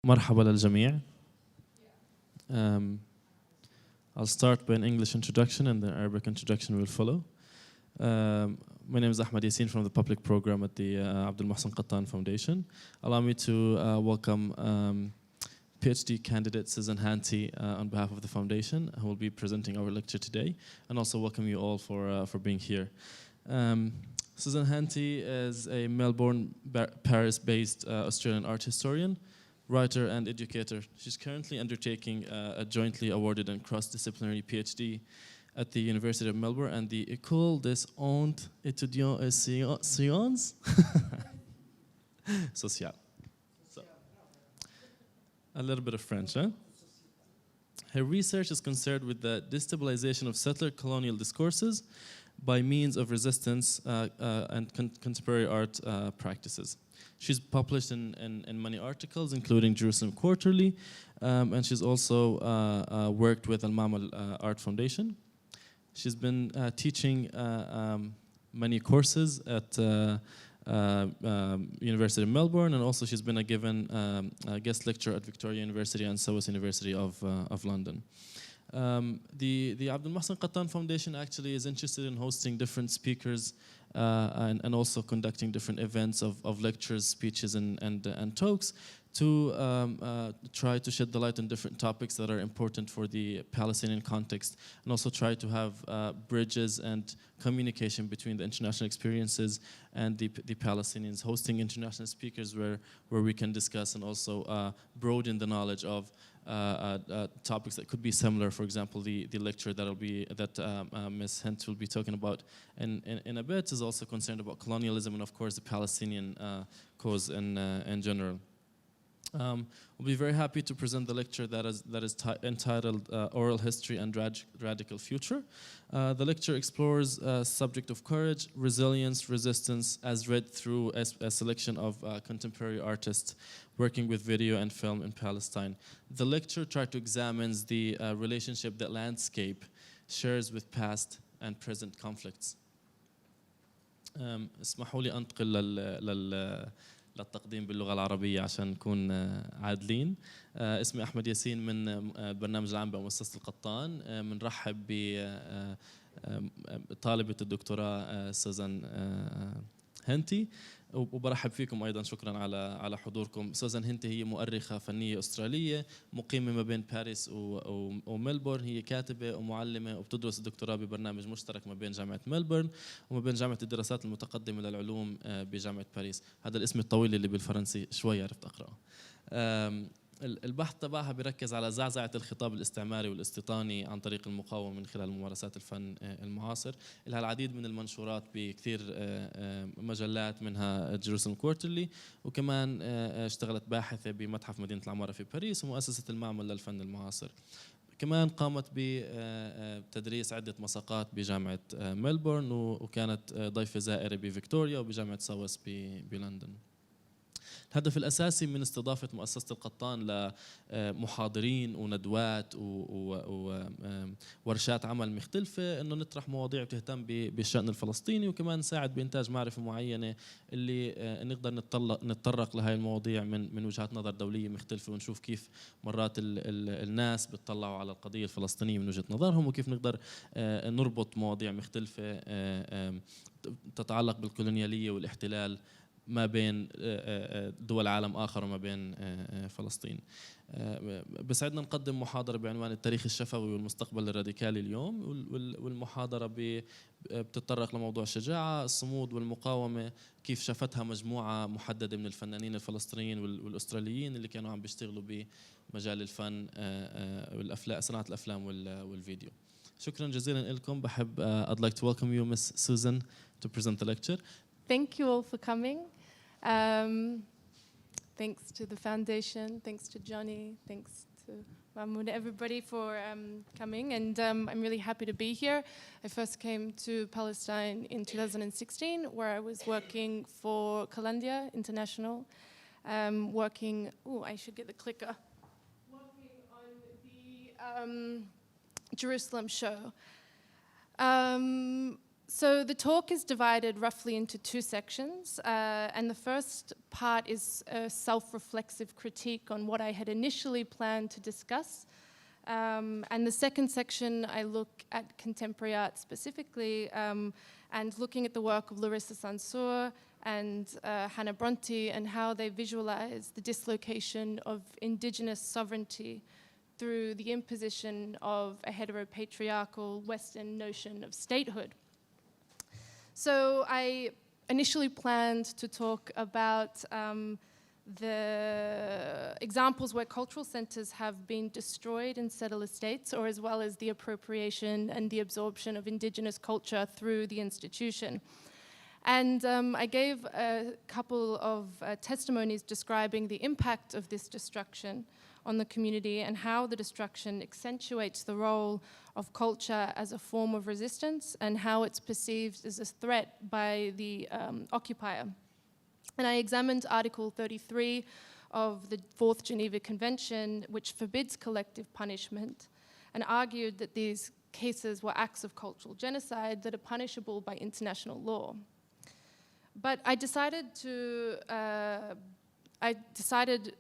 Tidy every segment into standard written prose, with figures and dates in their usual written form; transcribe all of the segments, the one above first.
مرحبا للجميع. I'll start by an English introduction and then Arabic introduction will follow. My name is Ahmed Yassin from the public program at the Abdul Mohsen Qattan Foundation. Allow me to welcome PhD candidate Suzannah Henty on behalf of the foundation, who will be presenting our lecture today, and also welcome you all for being here. Suzannah Henty is a Melbourne, Paris-based Australian art historian, writer and educator. She's currently undertaking a jointly awarded and cross-disciplinary PhD at the University of Melbourne and the École des Hautes Études et Sciences Sociales. So, a little bit of French, huh? Her research is concerned with the destabilization of settler colonial discourses by means of resistance and contemporary art practices. She's published in many articles, including Jerusalem Quarterly, and she's also worked with Ramallah Art Foundation. She's been teaching many courses at University of Melbourne, and also she's been given a guest lecturer at Victoria University and SOAS University of London. The Abdul Mohsen Qattan Foundation actually is interested in hosting different speakers and also conducting different events of lectures, speeches, and talks to try to shed the light on different topics that are important for the Palestinian context, and also try to have bridges and communication between the international experiences and the Palestinians, hosting international speakers where we can discuss and also broaden the knowledge of topics that could be similar. For example, the lecture that Ms. Hent will be talking about in a bit is also concerned about colonialism and, of course, the Palestinian cause in general. We'll be very happy to present the lecture that is entitled Oral History and Radical Future. The lecture explores a subject of courage, resilience, resistance, as read through a selection of contemporary artists working with video and film in Palestine. The lecture tries to examine the relationship that landscape shares with past and present conflicts. اسمحوا لي أنتقل للتقديم باللغة العربية عشان نكون عادلين. اسمي أحمد ياسين من البرنامج العام بمؤسسة القطان. بنرحب بطالبة الدكتوراه سوزان هنتي، وبرحب فيكم أيضا. شكرا على حضوركم. سوزان هنتي هي مؤرخة فنية أسترالية مقيمة ما بين باريس وملبورن. هي كاتبة ومعلمة وبتدرس الدكتوراه ببرنامج مشترك ما بين جامعة ملبورن وما بين جامعة الدراسات المتقدمة للعلوم بجامعة باريس. هذا الاسم الطويل اللي بالفرنسي شوي عرفت أقرأه. البحث تبعها بيركز على زعزعة الخطاب الاستعماري والاستيطاني عن طريق المقاومة من خلال ممارسات الفن المعاصر. لها العديد من المنشورات بكثير مجلات، منها جيروسلم كوارترلي، وكمان اشتغلت باحثة بمتحف مدينة العمارة في باريس ومؤسسة المعمل للفن المعاصر. كمان قامت بتدريس عدة مساقات بجامعة ملبورن، وكانت ضيفة زائرة بفيكتوريا وبجامعة ساوث بلندن. الهدف الأساسي من استضافة مؤسسة القطان لمحاضرين وندوات وورشات عمل مختلفة إنه نطرح مواضيع بتهتم بالشأن الفلسطيني، وكمان نساعد بإنتاج معرفة معينة اللي نقدر نتطرق لهاي المواضيع من وجهات نظر دولية مختلفة، ونشوف كيف مرات الناس بتطلعوا على القضية الفلسطينية من وجهة نظرهم، وكيف نقدر نربط مواضيع مختلفة تتعلق بالكولونيالية والاحتلال ما بين دول عالم آخر وما بين فلسطين. بسعدنا نقدم محاضرة بعنوان التاريخ الشفوي والمستقبل الراديكالي اليوم، والمحاضرة بتتطرق لموضوع الشجاعة، الصمود والمقاومة، كيف شافتها مجموعة محددة من الفنانين الفلسطينيين والأستراليين اللي كانوا عم بيشتغلوا بمجال الفن والأفلام، صناعة الأفلام والفيديو. شكرا جزيلا لكم. بحب I'd like to welcome you, Miss Susan, to present the lecture. Thank you all for coming. Thanks to the foundation, thanks to Johnny, thanks to Mahmoud, everybody for coming, and I'm really happy to be here. I first came to Palestine in 2016, where I was working for Columbia International, working on the Jerusalem show. So the talk is divided roughly into two sections, and the first part is a self-reflexive critique on what I had initially planned to discuss. And the second section, I look at contemporary art specifically, and looking at the work of Larissa Sansur and Hannah Bronte and how they visualize the dislocation of indigenous sovereignty through the imposition of a heteropatriarchal Western notion of statehood. So I initially planned to talk about the examples where cultural centers have been destroyed in settler states, or as well as the appropriation and the absorption of indigenous culture through the institution. And I gave a couple of testimonies describing the impact of this destruction on the community and how the destruction accentuates the role of culture as a form of resistance and how it's perceived as a threat by the occupier. And I examined Article 33 of the Fourth Geneva Convention, which forbids collective punishment, and argued that these cases were acts of cultural genocide that are punishable by international law. But I decided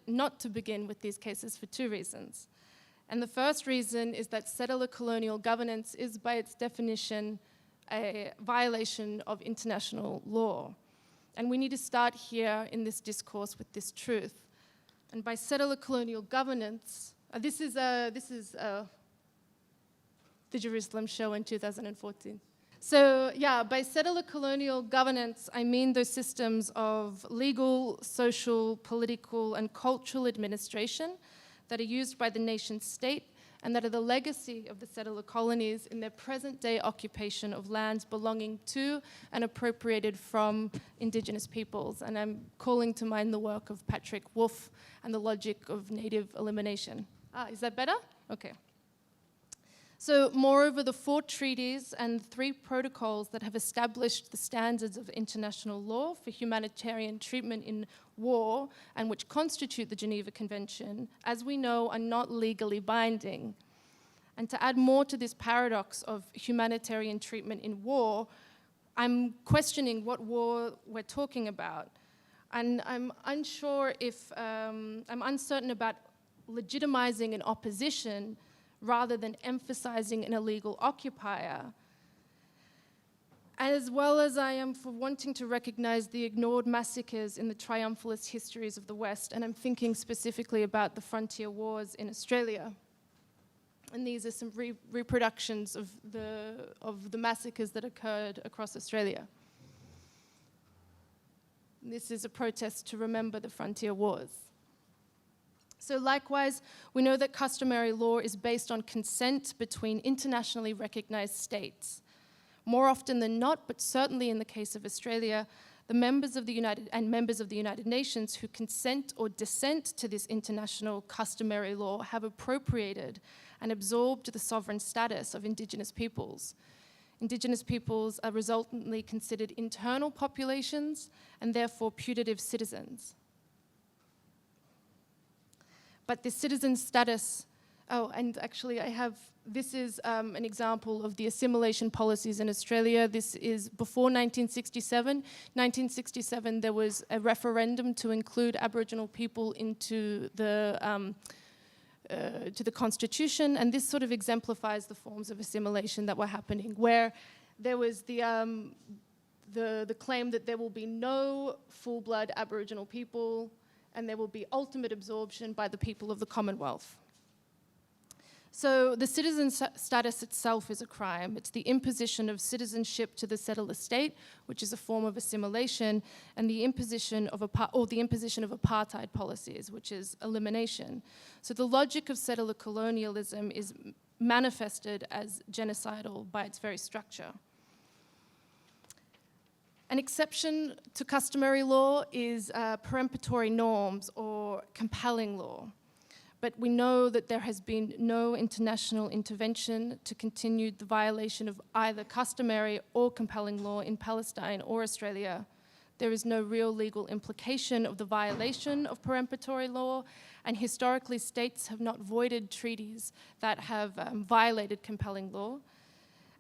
not to begin with these cases for two reasons. And the first reason is that settler colonial governance is, by its definition, a violation of international law. And we need to start here in this discourse with this truth. And by settler colonial governance, this is the Jerusalem show in 2014. So yeah, by settler colonial governance, I mean those systems of legal, social, political, and cultural administration that are used by the nation state and that are the legacy of the settler colonies in their present-day occupation of lands belonging to and appropriated from indigenous peoples. And I'm calling to mind the work of Patrick Wolfe and the logic of native elimination. Is that better? Okay. So, moreover, the 4 treaties and 3 protocols that have established the standards of international law for humanitarian treatment in war and which constitute the Geneva Convention, as we know, are not legally binding. And to add more to this paradox of humanitarian treatment in war, I'm questioning what war we're talking about. And I'm unsure if, I'm uncertain about legitimizing an opposition rather than emphasizing an illegal occupier, as well as I am for wanting to recognize the ignored massacres in the triumphalist histories of the West, and I'm thinking specifically about the frontier wars in Australia. And these are some reproductions of the massacres that occurred across Australia. This is a protest to remember the frontier wars. So likewise, we know that customary law is based on consent between internationally recognized states. More often than not, but certainly in the case of Australia, the members of the United Nations who consent or dissent to this international customary law have appropriated and absorbed the sovereign status of Indigenous peoples. Indigenous peoples are resultantly considered internal populations and therefore putative citizens. But this citizen status, and actually this is an example of the assimilation policies in Australia. This is before 1967. 1967, there was a referendum to include Aboriginal people into the Constitution, and this sort of exemplifies the forms of assimilation that were happening, where there was the claim that there will be no full-blood Aboriginal people, and there will be ultimate absorption by the people of the Commonwealth. So the citizen status itself is a crime. It's the imposition of citizenship to the settler state, which is a form of assimilation, and the imposition of apartheid policies, which is elimination. So the logic of settler colonialism is manifested as genocidal by its very structure. An exception to customary law is peremptory norms or compelling law. But we know that there has been no international intervention to continue the violation of either customary or compelling law in Palestine or Australia. There is no real legal implication of the violation of peremptory law, and historically states have not voided treaties that have violated compelling law.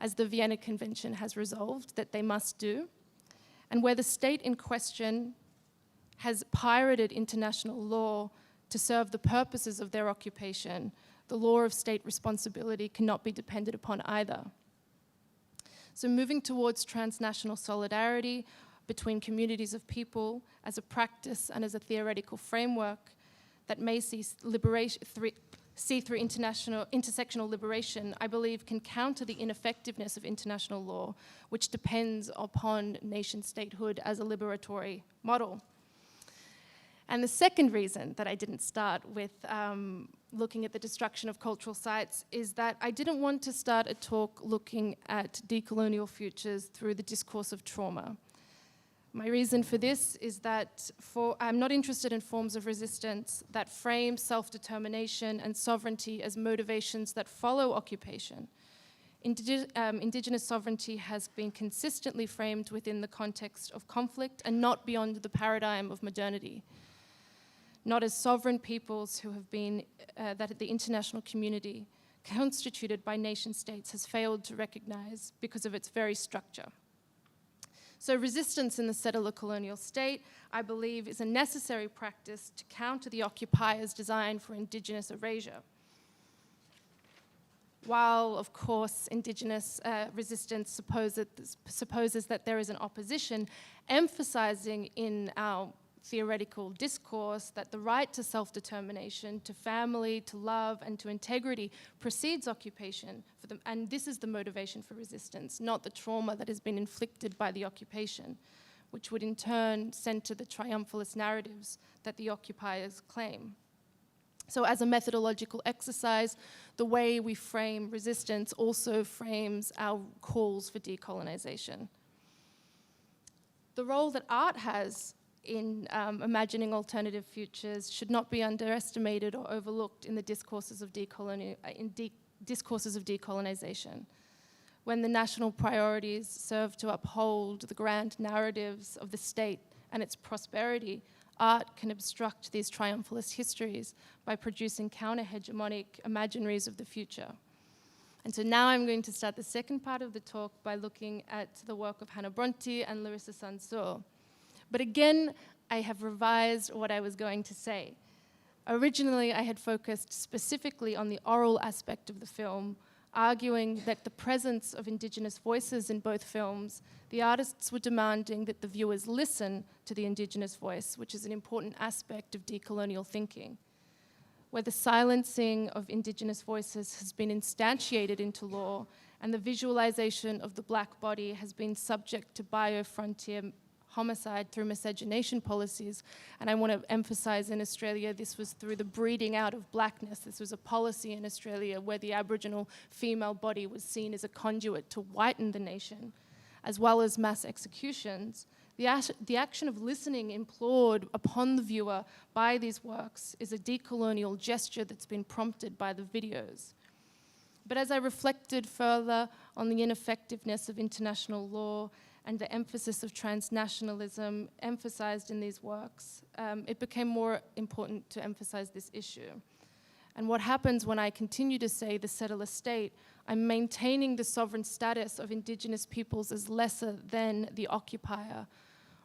as the Vienna Convention has resolved that they must do, and where the state in question has pirated international law to serve the purposes of their occupation, the law of state responsibility cannot be depended upon either. So moving towards transnational solidarity between communities of people as a practice and as a theoretical framework that may see through intersectional liberation, I believe can counter the ineffectiveness of international law, which depends upon nation statehood as a liberatory model. And the second reason that I didn't start with looking at the destruction of cultural sites is that I didn't want to start a talk looking at decolonial futures through the discourse of trauma. My reason for this is that I'm not interested in forms of resistance that frame self-determination and sovereignty as motivations that follow occupation. Indigenous sovereignty has been consistently framed within the context of conflict and not beyond the paradigm of modernity. Not as sovereign peoples who have been, that the international community constituted by nation states has failed to recognize because of its very structure. So resistance in the settler colonial state, I believe, is a necessary practice to counter the occupier's design for indigenous erasure. While, of course, indigenous resistance supposes that there is an opposition, emphasizing in our theoretical discourse that the right to self-determination, to family, to love, and to integrity precedes occupation, and this is the motivation for resistance, not the trauma that has been inflicted by the occupation, which would in turn center the triumphalist narratives that the occupiers claim. So as a methodological exercise, the way we frame resistance also frames our calls for decolonization. The role that art has in imagining alternative futures should not be underestimated or overlooked in the discourses of decolonization. When the national priorities serve to uphold the grand narratives of the state and its prosperity, art can obstruct these triumphalist histories by producing counter-hegemonic imaginaries of the future. And so now I'm going to start the second part of the talk by looking at the work of Hannah Bronte and Larissa Sansur. But again, I have revised what I was going to say. Originally, I had focused specifically on the oral aspect of the film, arguing that the presence of indigenous voices in both films, the artists were demanding that the viewers listen to the indigenous voice, which is an important aspect of decolonial thinking, where the silencing of indigenous voices has been instantiated into law, and the visualization of the black body has been subject to biofrontier homicide through miscegenation policies. And I want to emphasize in Australia, this was through the breeding out of blackness. This was a policy in Australia where the Aboriginal female body was seen as a conduit to whiten the nation, as well as mass executions. The action of listening implored upon the viewer by these works is a decolonial gesture that's been prompted by the videos. But as I reflected further on the ineffectiveness of international law and the emphasis of transnationalism emphasized in these works, it became more important to emphasize this issue. And what happens when I continue to say the settler state, I'm maintaining the sovereign status of indigenous peoples as lesser than the occupier,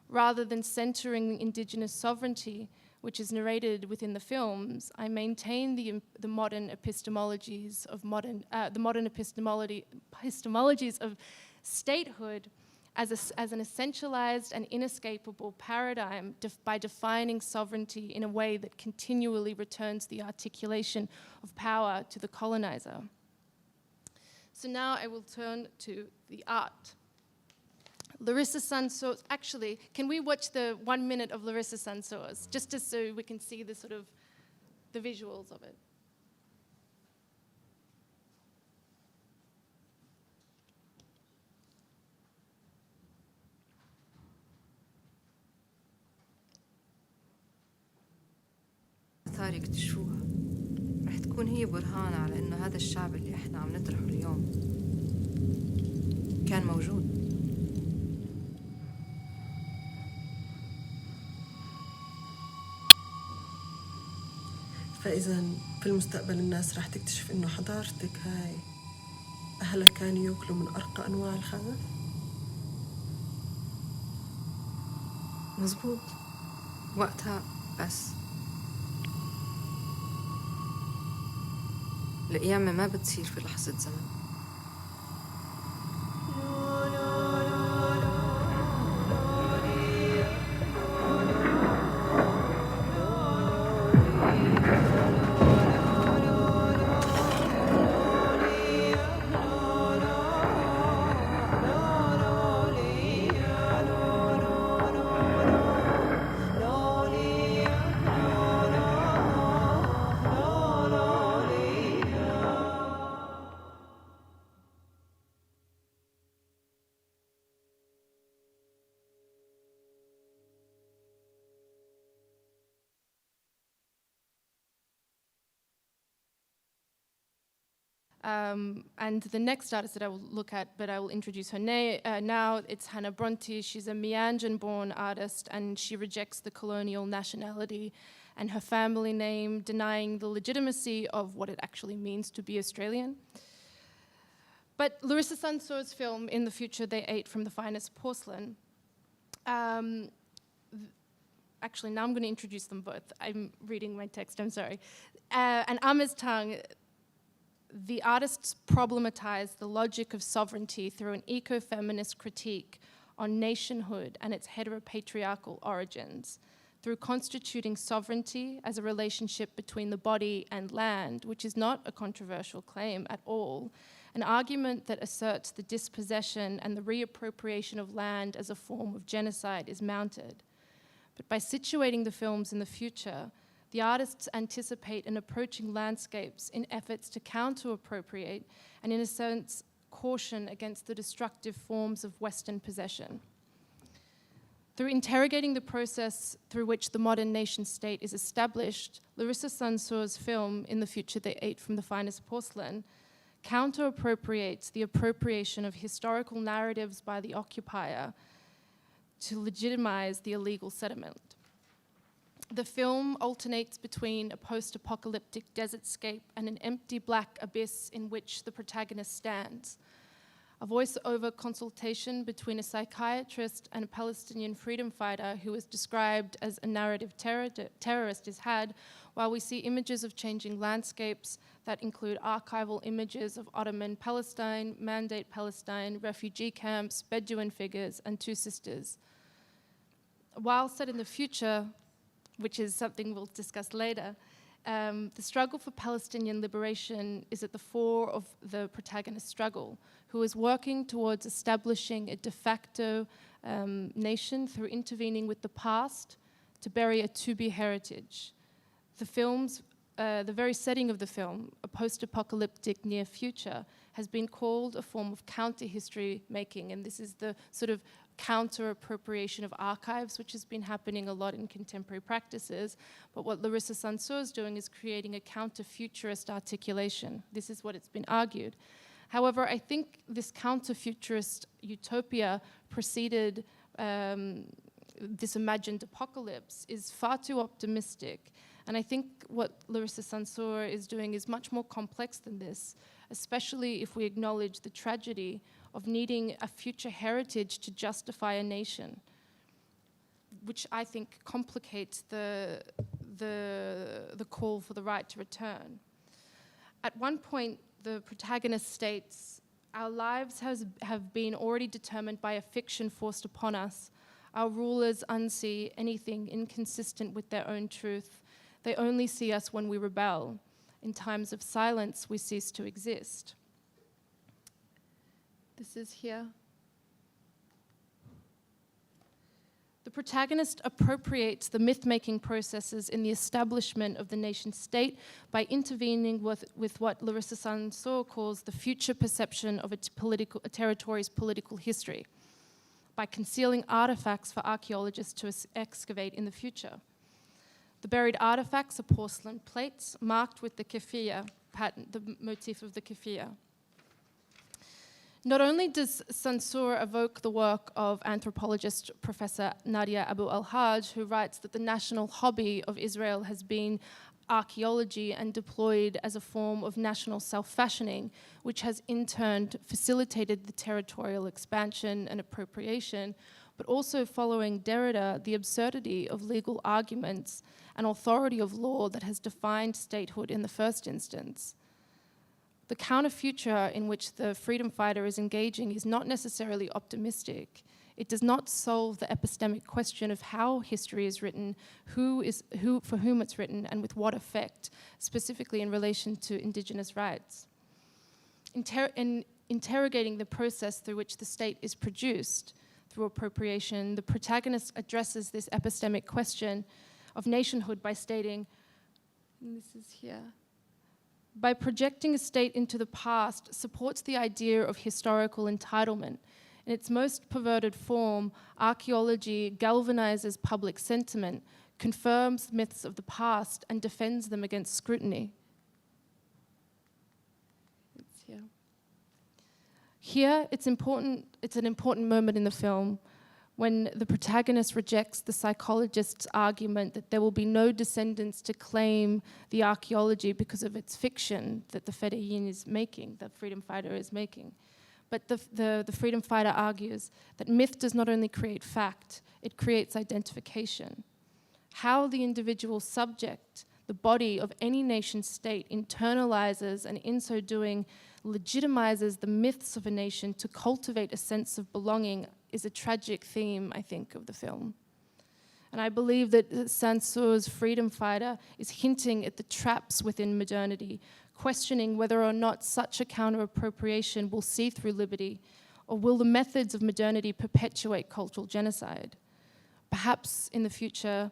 rather than centering indigenous sovereignty, which is narrated within the films. I maintain the modern epistemologies of epistemologies of statehood as an essentialized and inescapable paradigm by defining sovereignty in a way that continually returns the articulation of power to the colonizer. So now I will turn to the art. Larissa Sansur's, actually, can we watch the 1 minute of Larissa Sansur's, just so we can see the sort of the visuals of it? آثار يكتشفوها رح تكون هي برهان على إنه هذا الشعب اللي إحنا عم نطرحه اليوم كان موجود. فإذا في المستقبل الناس رح تكتشف إنه حضارتك هاي أهلها كانوا يأكلوا من أرقى أنواع الخبث؟ مزبوط وقتها بس القيامة ما بتصير في لحظة زمن. And the next artist that I will look at, but I will introduce her now, it's Hannah Bronte. She's a Meanjin-born artist, and she rejects the colonial nationality and her family name, denying the legitimacy of what it actually means to be Australian. But Larissa Sansor's film, In the Future They Ate from the Finest Porcelain, actually, now I'm going to introduce them both. I'm reading my text, I'm sorry. And Ahmed's tongue, the artists problematize the logic of sovereignty through an eco-feminist critique on nationhood and its heteropatriarchal origins, through constituting sovereignty as a relationship between the body and land, which is not a controversial claim at all, an argument that asserts the dispossession and the reappropriation of land as a form of genocide is mounted. But by situating the films in the future, the artists anticipate an approaching landscapes in efforts to counter-appropriate and, in a sense, caution against the destructive forms of Western possession. Through interrogating the process through which the modern nation-state is established, Larissa Sansor's film, In the Future They Ate from the Finest Porcelain, counter-appropriates the appropriation of historical narratives by the occupier to legitimize the illegal settlement. The film alternates between a post-apocalyptic desertscape and an empty black abyss in which the protagonist stands. A voice-over consultation between a psychiatrist and a Palestinian freedom fighter who is described as a narrative terrorist is had, while we see images of changing landscapes that include archival images of Ottoman Palestine, Mandate Palestine, refugee camps, Bedouin figures, and two sisters. While set in the future, which is something we'll discuss later, the struggle for Palestinian liberation is at the fore of the protagonist's struggle, who is working towards establishing a de facto nation through intervening with the past to bury a to-be heritage. The very setting of the film, a post-apocalyptic near future, has been called a form of counter-history making, and this is the sort of counter-appropriation of archives, which has been happening a lot in contemporary practices. But what Larissa Sansor is doing is creating a counter-futurist articulation. This is what it's been argued. However, I think this counter-futurist utopia preceded this imagined apocalypse is far too optimistic. And I think what Larissa Sansor is doing is much more complex than this, especially if we acknowledge the tragedy of needing a future heritage to justify a nation, which I think complicates the call for the right to return. At one point, the protagonist states, "Our lives have been already determined by a fiction forced upon us. Our rulers unsee anything inconsistent with their own truth. They only see us when we rebel. In times of silence, we cease to exist." This is here. The protagonist appropriates the myth-making processes in the establishment of the nation-state by intervening with what Larissa Sansor calls the future perception of a territory's political history, by concealing artifacts for archaeologists to excavate in the future. The buried artifacts are porcelain plates marked with the keffiyeh pattern, the motif of the keffiyeh. Not only does Sansor evoke the work of anthropologist Professor Nadia Abu al-Hajj, who writes that the national hobby of Israel has been archaeology and deployed as a form of national self-fashioning, which has in turn facilitated the territorial expansion and appropriation, but also following Derrida, the absurdity of legal arguments and authority of law that has defined statehood in the first instance. The counter-future in which the freedom fighter is engaging is not necessarily optimistic. It does not solve the epistemic question of how history is written, for whom it's written, and with what effect, specifically in relation to Indigenous rights. In interrogating the process through which the state is produced through appropriation, the protagonist addresses this epistemic question of nationhood by stating, and this is here, by projecting a state into the past supports the idea of historical entitlement. In its most perverted form, archaeology galvanizes public sentiment, confirms myths of the past, and defends them against scrutiny. It's here. Here, it's an important moment in the film when the protagonist rejects the psychologist's argument that there will be no descendants to claim the archaeology because of its fiction that the Fedayeen is making, the freedom fighter is making. But the freedom fighter argues that myth does not only create fact, it creates identification. How the individual subject, the body of any nation state, internalizes and in so doing legitimizes the myths of a nation to cultivate a sense of belonging is a tragic theme, I think, of the film. And I believe that Sansour's freedom fighter is hinting at the traps within modernity, questioning whether or not such a counter-appropriation will see through liberty, or will the methods of modernity perpetuate cultural genocide? Perhaps in the future,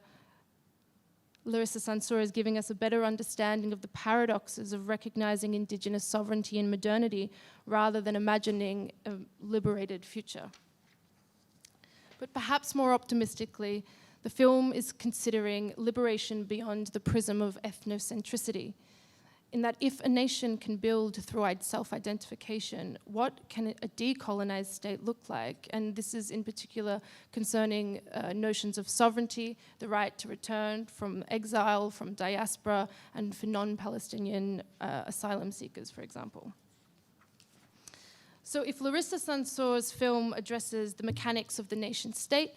Larissa Sansour is giving us a better understanding of the paradoxes of recognizing Indigenous sovereignty in modernity rather than imagining a liberated future. But perhaps more optimistically, the film is considering liberation beyond the prism of ethnocentricity, in that if a nation can build through self-identification, what can a decolonized state look like? And this is in particular concerning notions of sovereignty, the right to return from exile, from diaspora, and for non-Palestinian asylum seekers, for example. So if Larissa Sansour's film addresses the mechanics of the nation state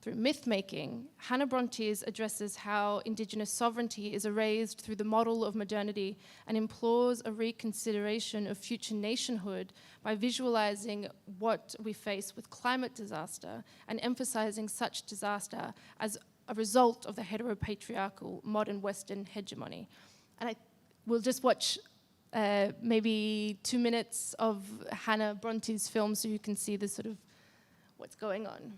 through myth-making, Hannah Bronte's addresses how Indigenous sovereignty is erased through the model of modernity and implores a reconsideration of future nationhood by visualizing what we face with climate disaster and emphasizing such disaster as a result of the heteropatriarchal modern Western hegemony. And we'll just watch maybe 2 minutes of Hannah Bronte's film so you can see the sort of what's going on.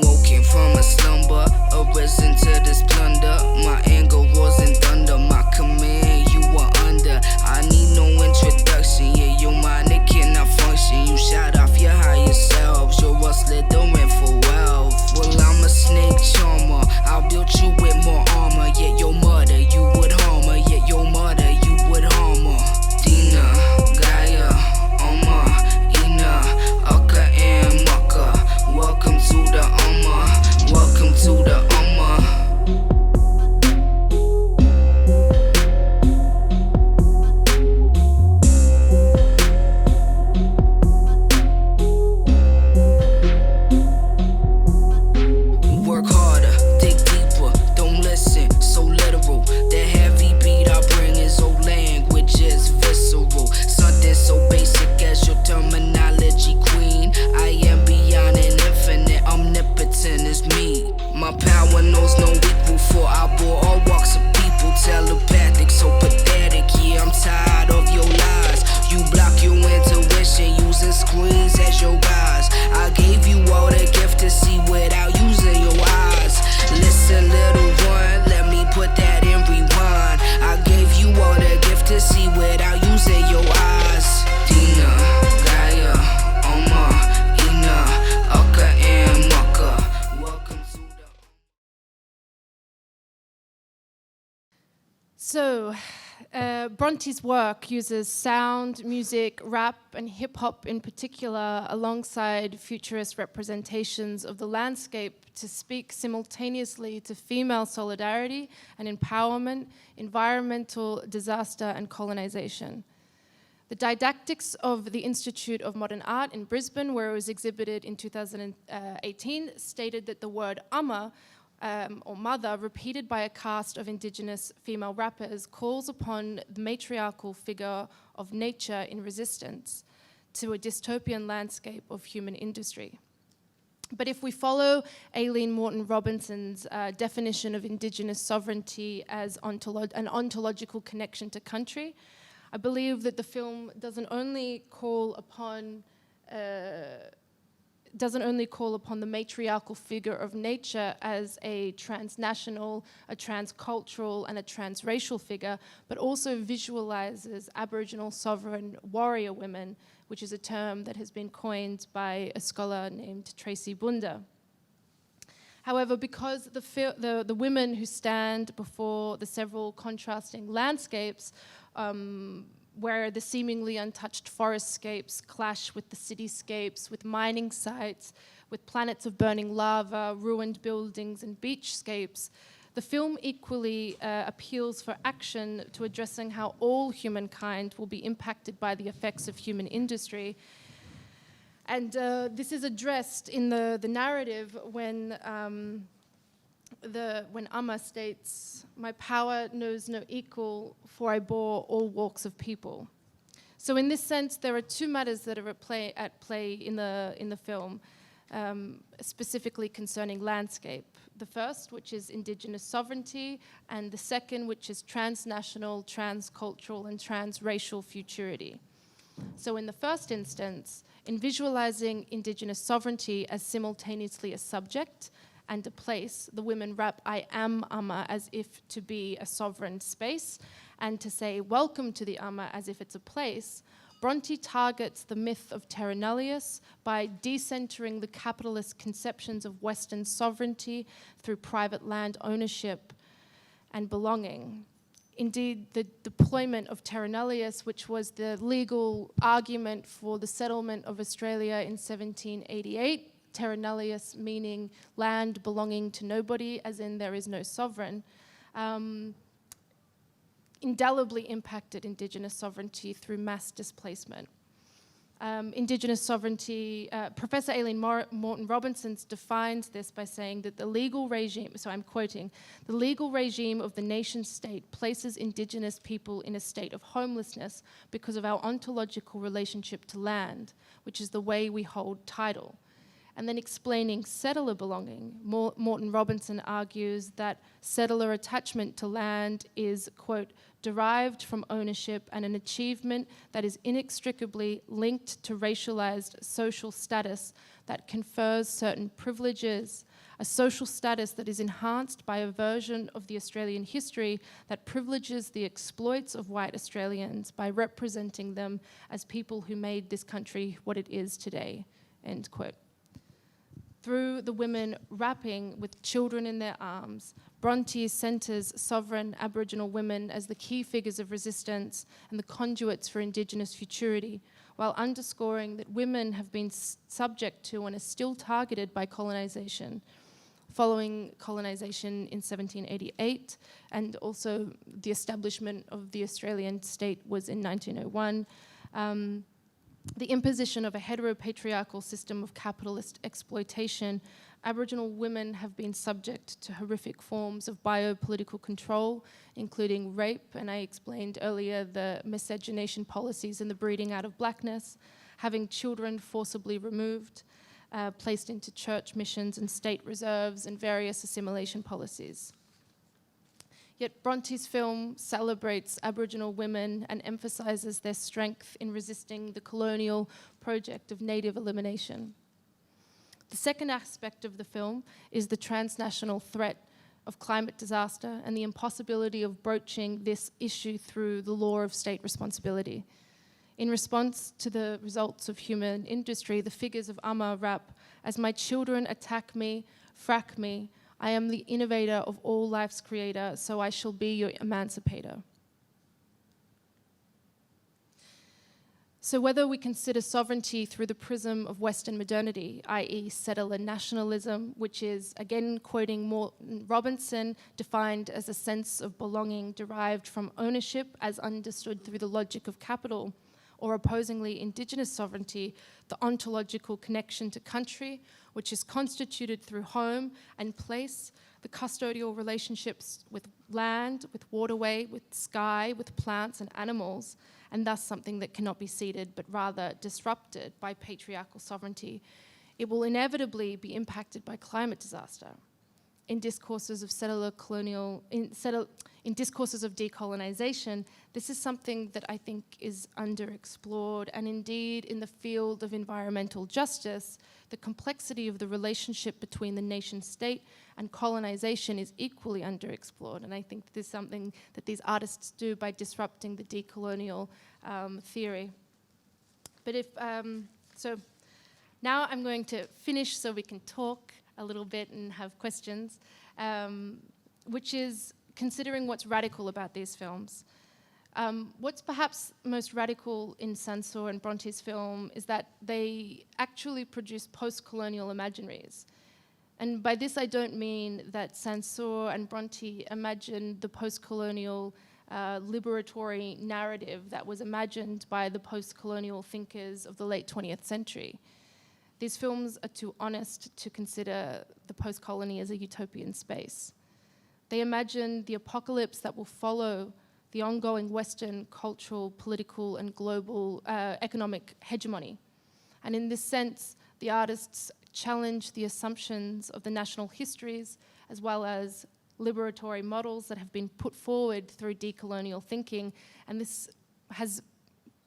Woken from a slumber, arisen to this plunder. My anger roars in thunder, my command you are under. I need no introduction, yeah, your mind it cannot function. You shut off your higher selves, you're a slithering for wealth. Well, I'm a snake charmer, I built you with more armor. Yet your mother, you would harm her, yet your mother, you would harm her. Dina, Gaia, Oma, Ina, Akka and Maka. Welcome to the welcome to the Work harder, dig deeper, don't listen, so literal. The heavy beat I bring is old language, is visceral. Something so basic as your terminology, queen. I am beyond an infinite, omnipotent is me. My power knows no equal, for I bore all walks of people. Telepathic, so pathetic, yeah, I'm tired of your lies. You block your intuition, using screens as your guys. I gave you all the gift to see without using your eyes. Listen, little one, let me put that in rewind. I gave you all the gift to see without using your eyes. So, Bronte's work uses sound, music, rap, and hip-hop in particular, alongside futurist representations of the landscape to speak simultaneously to female solidarity and empowerment, environmental disaster, and colonization. The didactics of the Institute of Modern Art in Brisbane, where it was exhibited in 2018, stated that the word amma, or mother, repeated by a cast of Indigenous female rappers, calls upon the matriarchal figure of nature in resistance to a dystopian landscape of human industry. But if we follow Aileen Moreton Robinson's definition of Indigenous sovereignty as an ontological connection to country, I believe that the film doesn't only call upon the matriarchal figure of nature as a transnational, a transcultural, and a transracial figure, but also visualizes Aboriginal sovereign warrior women, which is a term that has been coined by a scholar named Tracy Bunda. However, because the women who stand before the several contrasting landscapes, where the seemingly untouched forestscapes clash with the cityscapes, with mining sites, with planets of burning lava, ruined buildings, and beachscapes, the film equally appeals for action to addressing how all humankind will be impacted by the effects of human industry. And this is addressed in the narrative when Amma states, "My power knows no equal, for I bore all walks of people." So in this sense, there are two matters that are at play in the film, specifically concerning landscape. The first, which is Indigenous sovereignty, and the second, which is transnational, transcultural, and transracial futurity. So in the first instance, in visualizing Indigenous sovereignty as simultaneously a subject and a place, the women rap "I am Amma" as if to be a sovereign space, and to say "welcome to the Amma" as if it's a place. Bronte targets the myth of terra nullius by decentering the capitalist conceptions of Western sovereignty through private land ownership and belonging. Indeed, the deployment of terra nullius, which was the legal argument for the settlement of Australia in 1788, terra nullius meaning land belonging to nobody, as in there is no sovereign, indelibly impacted Indigenous sovereignty through mass displacement. Indigenous sovereignty, Professor Aileen Moreton Robinson defines this by saying that the legal regime, so I'm quoting, "The legal regime of the nation state places Indigenous people in a state of homelessness because of our ontological relationship to land, which is the way we hold title." And then explaining settler belonging, Moreton Robinson argues that settler attachment to land is, quote, "derived from ownership and an achievement that is inextricably linked to racialized social status that confers certain privileges, a social status that is enhanced by a version of the Australian history that privileges the exploits of white Australians by representing them as people who made this country what it is today," end quote. Through the women rapping with children in their arms, Bronte centres sovereign Aboriginal women as the key figures of resistance and the conduits for Indigenous futurity, while underscoring that women have been subject to and are still targeted by colonisation, following colonisation in 1788, and also the establishment of the Australian state was in 1901. The imposition of a heteropatriarchal system of capitalist exploitation, Aboriginal women have been subject to horrific forms of biopolitical control, including rape, and I explained earlier the miscegenation policies and the breeding out of blackness, having children forcibly removed, placed into church missions and state reserves, and various assimilation policies. Yet Bronte's film celebrates Aboriginal women and emphasises their strength in resisting the colonial project of native elimination. The second aspect of the film is the transnational threat of climate disaster and the impossibility of broaching this issue through the law of state responsibility. In response to the results of human industry, the figures of Amma rap, "As my children attack me, frack me, I am the innovator of all life's creator, so I shall be your emancipator. So whether we consider sovereignty through the prism of Western modernity, i.e. settler nationalism, which is, again quoting Morton Robinson, defined as a sense of belonging derived from ownership as understood through the logic of capital, or opposingly indigenous sovereignty, the ontological connection to country, which is constituted through home and place, the custodial relationships with land, with waterway, with sky, with plants and animals, and thus something that cannot be ceded but rather disrupted by patriarchal sovereignty. It will inevitably be impacted by climate disaster. In discourses of in discourses of decolonization, this is something that I think is underexplored, and indeed in the field of environmental justice, the complexity of the relationship between the nation state and colonization is equally underexplored, and I think this is something that these artists do by disrupting the decolonial theory. But so now I'm going to finish so we can talk a little bit and have questions, which is considering what's radical about these films. What's perhaps most radical in Sansor and Bronte's film is that they actually produce post-colonial imaginaries. And by this I don't mean that Sansor and Bronte imagined the post-colonial liberatory narrative that was imagined by the post-colonial thinkers of the late 20th century. These films are too honest to consider the post-colony as a utopian space. They imagine the apocalypse that will follow the ongoing Western cultural, political, and global economic hegemony. And in this sense, the artists challenge the assumptions of the national histories as well as liberatory models that have been put forward through decolonial thinking. And this has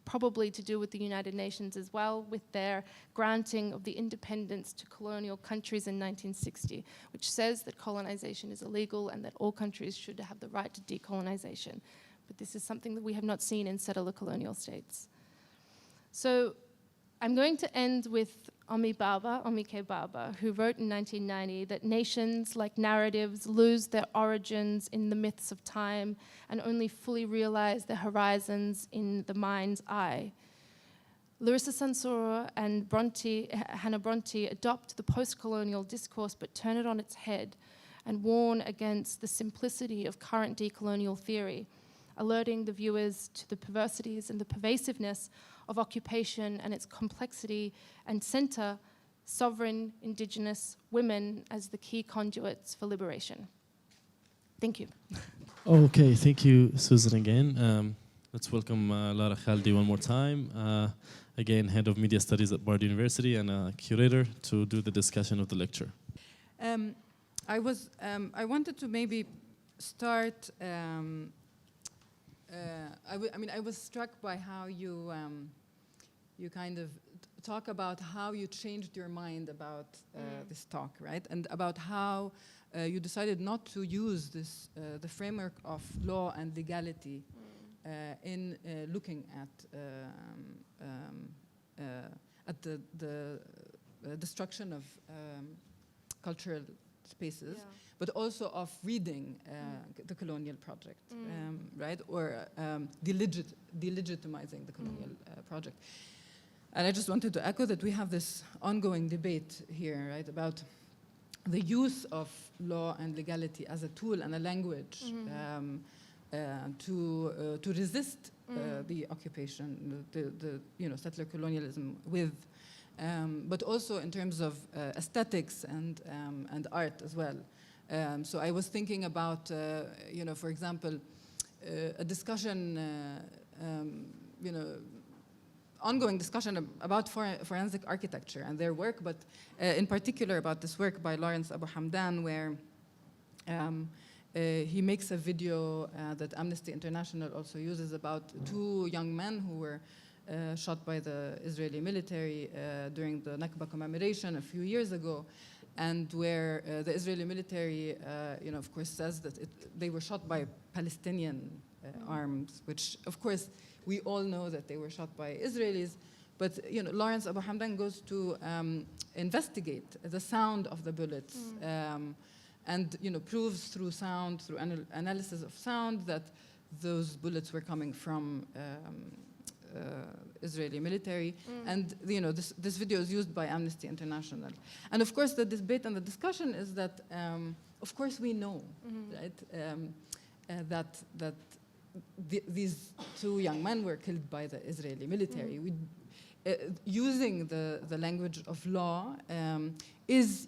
probably to do with the United Nations as well, with their granting of the independence to colonial countries in 1960, which says that colonization is illegal and that all countries should have the right to decolonization. But this is something that we have not seen in settler colonial states. So I'm going to end with Omike Baba, who wrote in 1990 that nations, like narratives, lose their origins in the myths of time and only fully realize their horizons in the mind's eye. Larissa Sansor and Hannah Bronte adopt the post-colonial discourse but turn it on its head and warn against the simplicity of current decolonial theory, alerting the viewers to the perversities and the pervasiveness of occupation and its complexity, and center sovereign indigenous women as the key conduits for liberation. Thank you. Okay, thank you, Susan, again. Let's welcome Lara Khaldi one more time. Again, head of media studies at Bard University and a curator to do the discussion of the lecture. I wanted to maybe start. I was struck by how you kind of talk about how you changed your mind about this talk, right? And about how you decided not to use this the framework of law and legality in looking at the destruction of cultural spaces, but also of reading the colonial project, right? Or delegitimizing the colonial project. And I just wanted to echo that we have this ongoing debate here, right, about the use of law and legality as a tool and a language to resist the occupation, the settler colonialism with. But also in terms of aesthetics and art as well. So I was thinking about, for example, a discussion, ongoing discussion about forensic architecture and their work, but in particular about this work by Lawrence Abu Hamdan, where he makes a video that Amnesty International also uses about two young men who were shot by the Israeli military during the Nakba commemoration a few years ago, and where the Israeli military, of course, says that they were shot by Palestinian arms, which, of course, we all know that they were shot by Israelis. But Lawrence Abu Hamdan goes to investigate the sound of the bullets, and proves through sound, through analysis of sound, that those bullets were coming from Israeli military. And this video is used by Amnesty International. And of course, the debate and the discussion is that, of course, we know, right, that these two young men were killed by the Israeli military. Using the language of law is,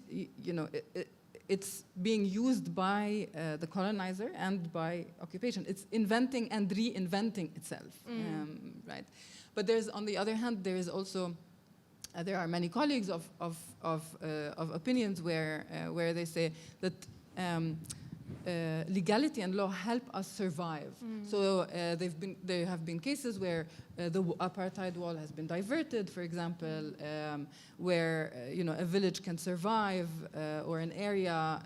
it's being used by the colonizer and by occupation. It's inventing and reinventing itself, right? But there's, on the other hand, there is also, there are many colleagues of opinions where they say that legality and law help us survive. So there have been cases where the apartheid wall has been diverted, for example, where a village can survive or an area,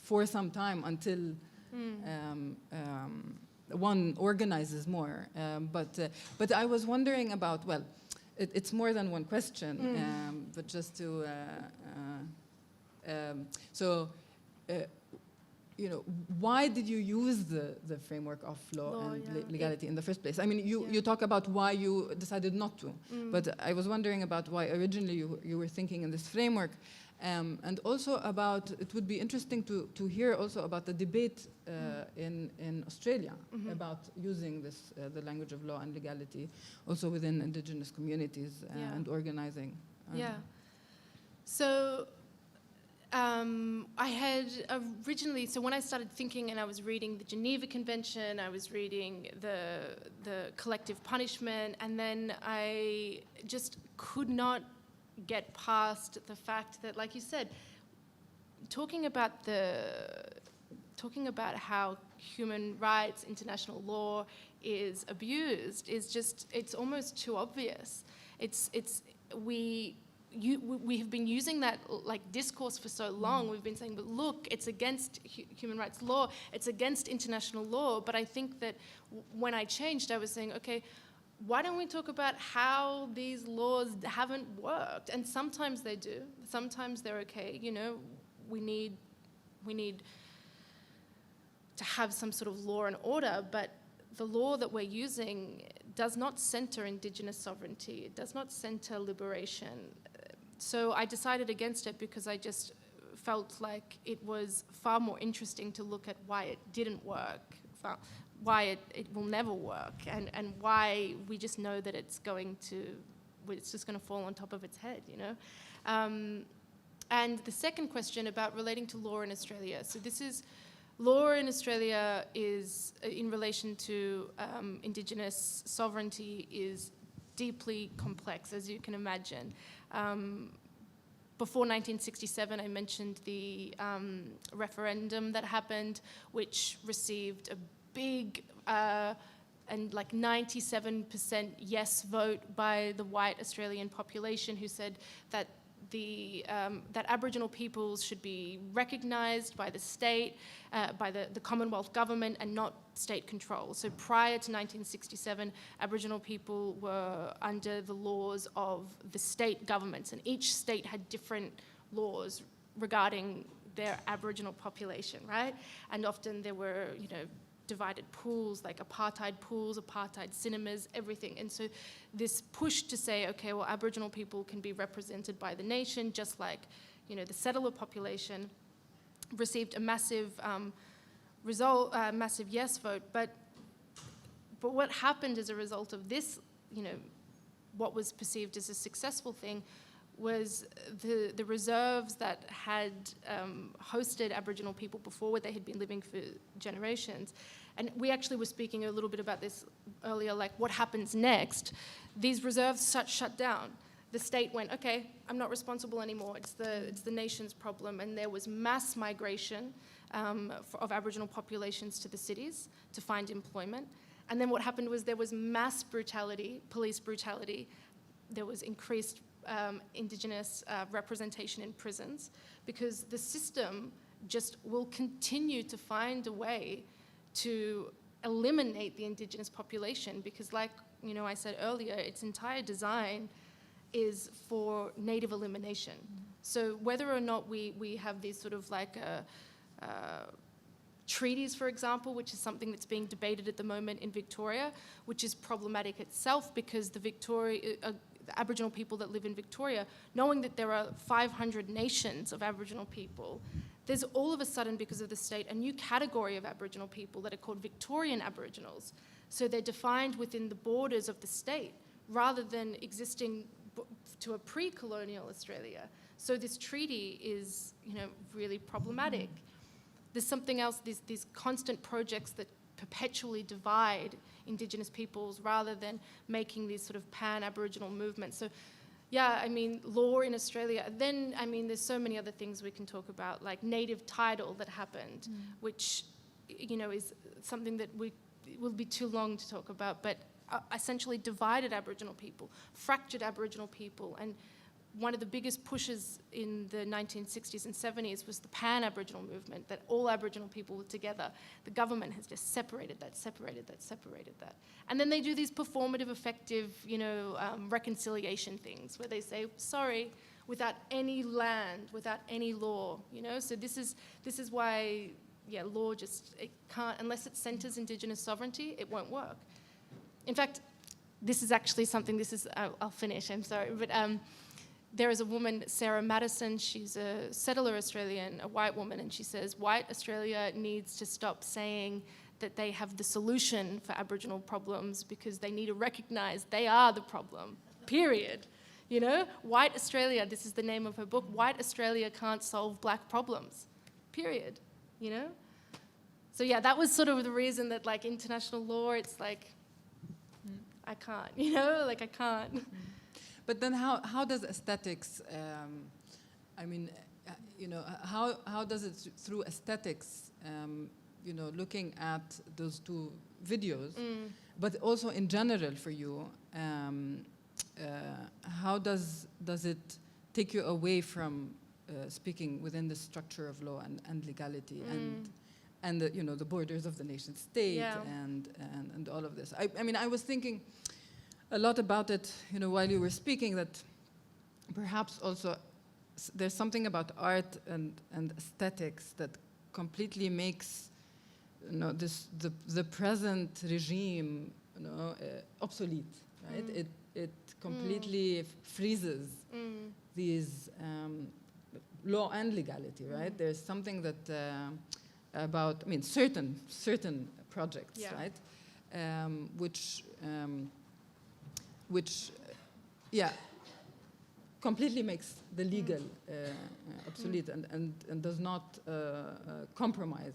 for some time until one organizes more. But I was wondering about, well, it's more than one question, but just to why did you use the framework of law and legality in the first place? I mean, you talk about why you decided not to, but I was wondering about why originally you were thinking in this framework, and also about, it would be interesting to hear also about the debate in Australia about using this, the language of law and legality, also within indigenous communities and organizing. So I had originally, so when I started thinking and I was reading the Geneva Convention, I was reading the collective punishment, and then I just could not get past the fact that, like you said, talking about how human rights, international law is abused is just, it's almost too obvious. We have been using that like discourse for so long. We've been saying, but look, it's against human rights law, it's against international law. But I think that when I changed, I was saying, okay, why don't we talk about how these laws haven't worked? And sometimes they do, sometimes they're okay. We need to have some sort of law and order, but the law that we're using does not center indigenous sovereignty. It does not center liberation. So I decided against it because I just felt like it was far more interesting to look at why it didn't work, why it will never work, and why we just know that it's just going to fall on top of its head, And the second question about relating to law in Australia. So this is, law in Australia is, in relation to Indigenous sovereignty, is deeply complex, as you can imagine. Before 1967, I mentioned the referendum that happened, which received a big and like 97% yes vote by the white Australian population, who said that that Aboriginal peoples should be recognised by the state, by the Commonwealth government, and not state control. So prior to 1967, Aboriginal people were under the laws of the state governments, and each state had different laws regarding their Aboriginal population, right? And often there were, divided pools, like apartheid pools, apartheid cinemas, everything. And so this push to say, okay, well, Aboriginal people can be represented by the nation, just like, the settler population, received a massive massive yes vote. But what happened as a result of this, what was perceived as a successful thing, was the reserves that had hosted Aboriginal people before, where they had been living for generations. And we actually were speaking a little bit about this earlier, like what happens next. These reserves shut down. The state went, okay, I'm not responsible anymore. It's the nation's problem. And there was mass migration of Aboriginal populations to the cities to find employment. And then what happened was there was mass brutality, police brutality. There was increased Indigenous representation in prisons, because the system just will continue to find a way to eliminate the Indigenous population, because like I said earlier, its entire design is for native elimination. So whether or not we have these sort of like treaties, for example, which is something that's being debated at the moment in Victoria, which is problematic itself because the Aboriginal people that live in Victoria, knowing that there are 500 nations of Aboriginal people, there's all of a sudden, because of the state, a new category of Aboriginal people that are called Victorian Aboriginals. So they're defined within the borders of the state rather than existing to a pre-colonial Australia. So this treaty is, really problematic. There's something else, these constant projects that perpetually divide Indigenous peoples rather than making these sort of pan-Aboriginal movements. So, yeah, I mean, law in Australia. Then, I mean, there's so many other things we can talk about, like native title that happened, which, is something that it will be too long to talk about, but essentially divided Aboriginal people, fractured Aboriginal people, and one of the biggest pushes in the 1960s and 70s was the pan-Aboriginal movement, that all Aboriginal people were together. The government has just separated that. And then they do these performative, effective, reconciliation things where they say, sorry, without any land, without any law, So this is why, law it can't, unless it centers Indigenous sovereignty, it won't work. In fact, this is actually something, I'll finish, I'm sorry, but there is a woman, Sarah Madison, she's a settler Australian, a white woman, and she says, white Australia needs to stop saying that they have the solution for Aboriginal problems because they need to recognize they are the problem, period. White Australia, this is the name of her book, White Australia can't solve black problems, period, So yeah, that was sort of the reason that like international law, it's like, I can't, I can't. But then how does aesthetics, how does it, through aesthetics, looking at those two videos, but also in general for you, how does it take you away from speaking within the structure of law and legality and the borders of the nation state and all of this? I was thinking a lot about it, while you were speaking, that perhaps also there's something about art and aesthetics that completely makes, the present regime, obsolete, right? It completely freezes these law and legality, right? There's something that about, certain projects, right? Which completely makes the legal obsolete and does not compromise.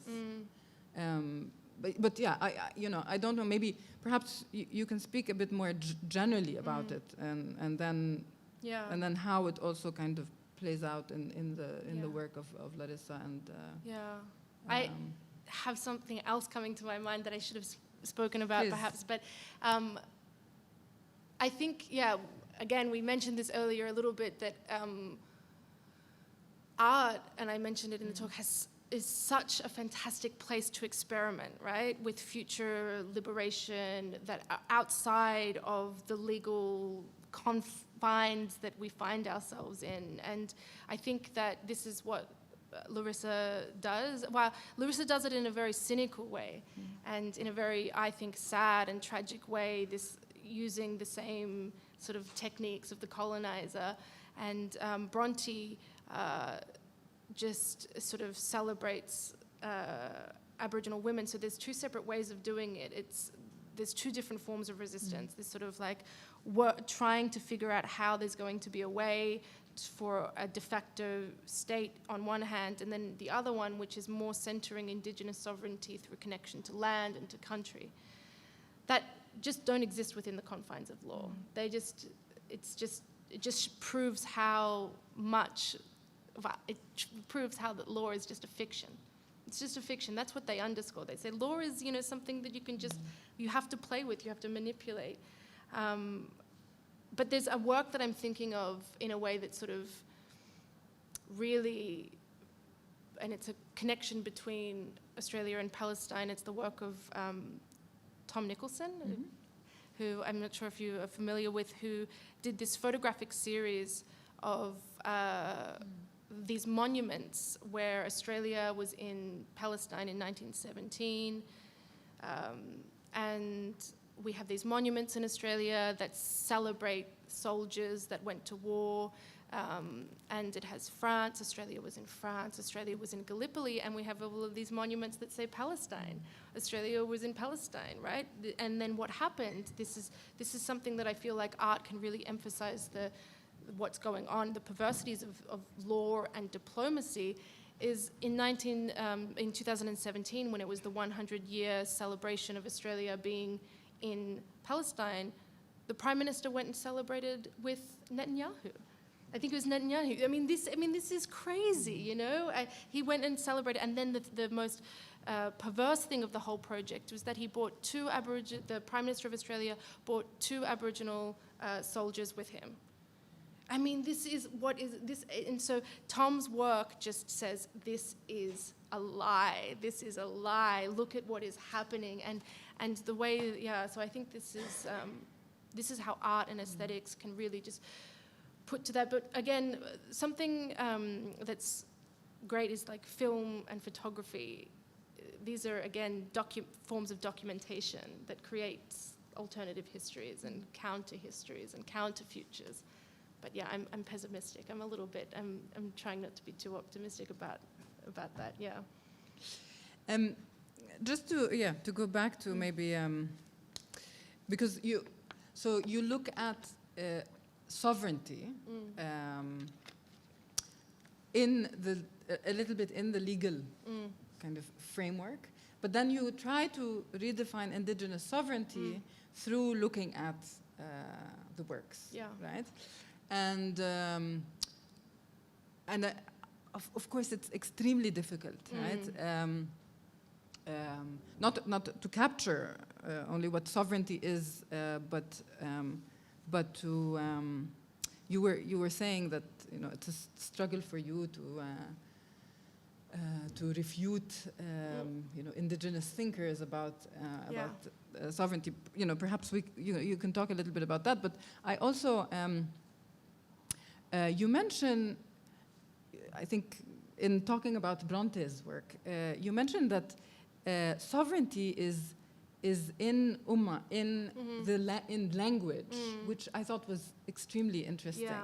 But yeah, I don't know. Maybe perhaps you can speak a bit more generally about it, and then how it also kind of plays out in the work of Larissa and. I have something else coming to my mind that I should have spoken about, perhaps, but. I think, again, we mentioned this earlier a little bit, that art, and I mentioned it in the talk, is such a fantastic place to experiment, right, with future liberation that are outside of the legal confines that we find ourselves in. And I think that this is what Larissa does. Well, Larissa does it in a very cynical way and in a very, I think, sad and tragic way, using the same sort of techniques of the colonizer. And Bronte just sort of celebrates Aboriginal women. So there's two separate ways of doing it. There's two different forms of resistance. There's sort of like trying to figure out how there's going to be a way for a de facto state on one hand, and then the other one, which is more centering Indigenous sovereignty through connection to land and to country, that just don't exist within the confines of law. It just proves how much, it proves how that law is just a fiction. It's just a fiction. That's what they underscore. They say law is, something that you can just, you have to play with, you have to manipulate. But there's a work that I'm thinking of in a way that sort of really, and it's a connection between Australia and Palestine. It's the work of Tom Nicholson, who I'm not sure if you are familiar with, who did this photographic series of these monuments where Australia was in Palestine in 1917, and we have these monuments in Australia that celebrate soldiers that went to war, and it has France. Australia was in France. Australia was in Gallipoli, and we have all of these monuments that say Palestine. Australia was in Palestine, right? And then what happened? This is something that I feel like art can really emphasize what's going on, the perversities of law and diplomacy. Is in 2017, when it was the 100-year celebration of Australia being in Palestine, the Prime Minister went and celebrated with Netanyahu. I think it was Netanyahu. I mean, this is crazy, you know? He went and celebrated, and then the most perverse thing of the whole project was that he brought the Prime Minister of Australia brought 2 Aboriginal soldiers with him. I mean, this is what is this, and so Tom's work just says this is a lie. This is a lie. Look at what is happening, and the way, yeah. So I think this is how art and aesthetics can really just put to that. But again, something that's great is like film and photography. These are again forms of documentation that creates alternative histories and counter histories and counter futures. But yeah, I'm pessimistic. I'm a little bit. I'm trying not to be too optimistic about that. Yeah. Just to go back to maybe because you look at sovereignty in a little bit in the legal kind of framework, but then you try to redefine indigenous sovereignty through looking at the works, right? And of course it's extremely difficult, right? Not to capture only what sovereignty is, but to you were saying that it's a struggle for you to refute indigenous thinkers about sovereignty. Perhaps you can talk a little bit about that. But I also you mentioned, I think, in talking about Bronte's work, you mentioned that sovereignty is in ummah, in language, which I thought was extremely interesting,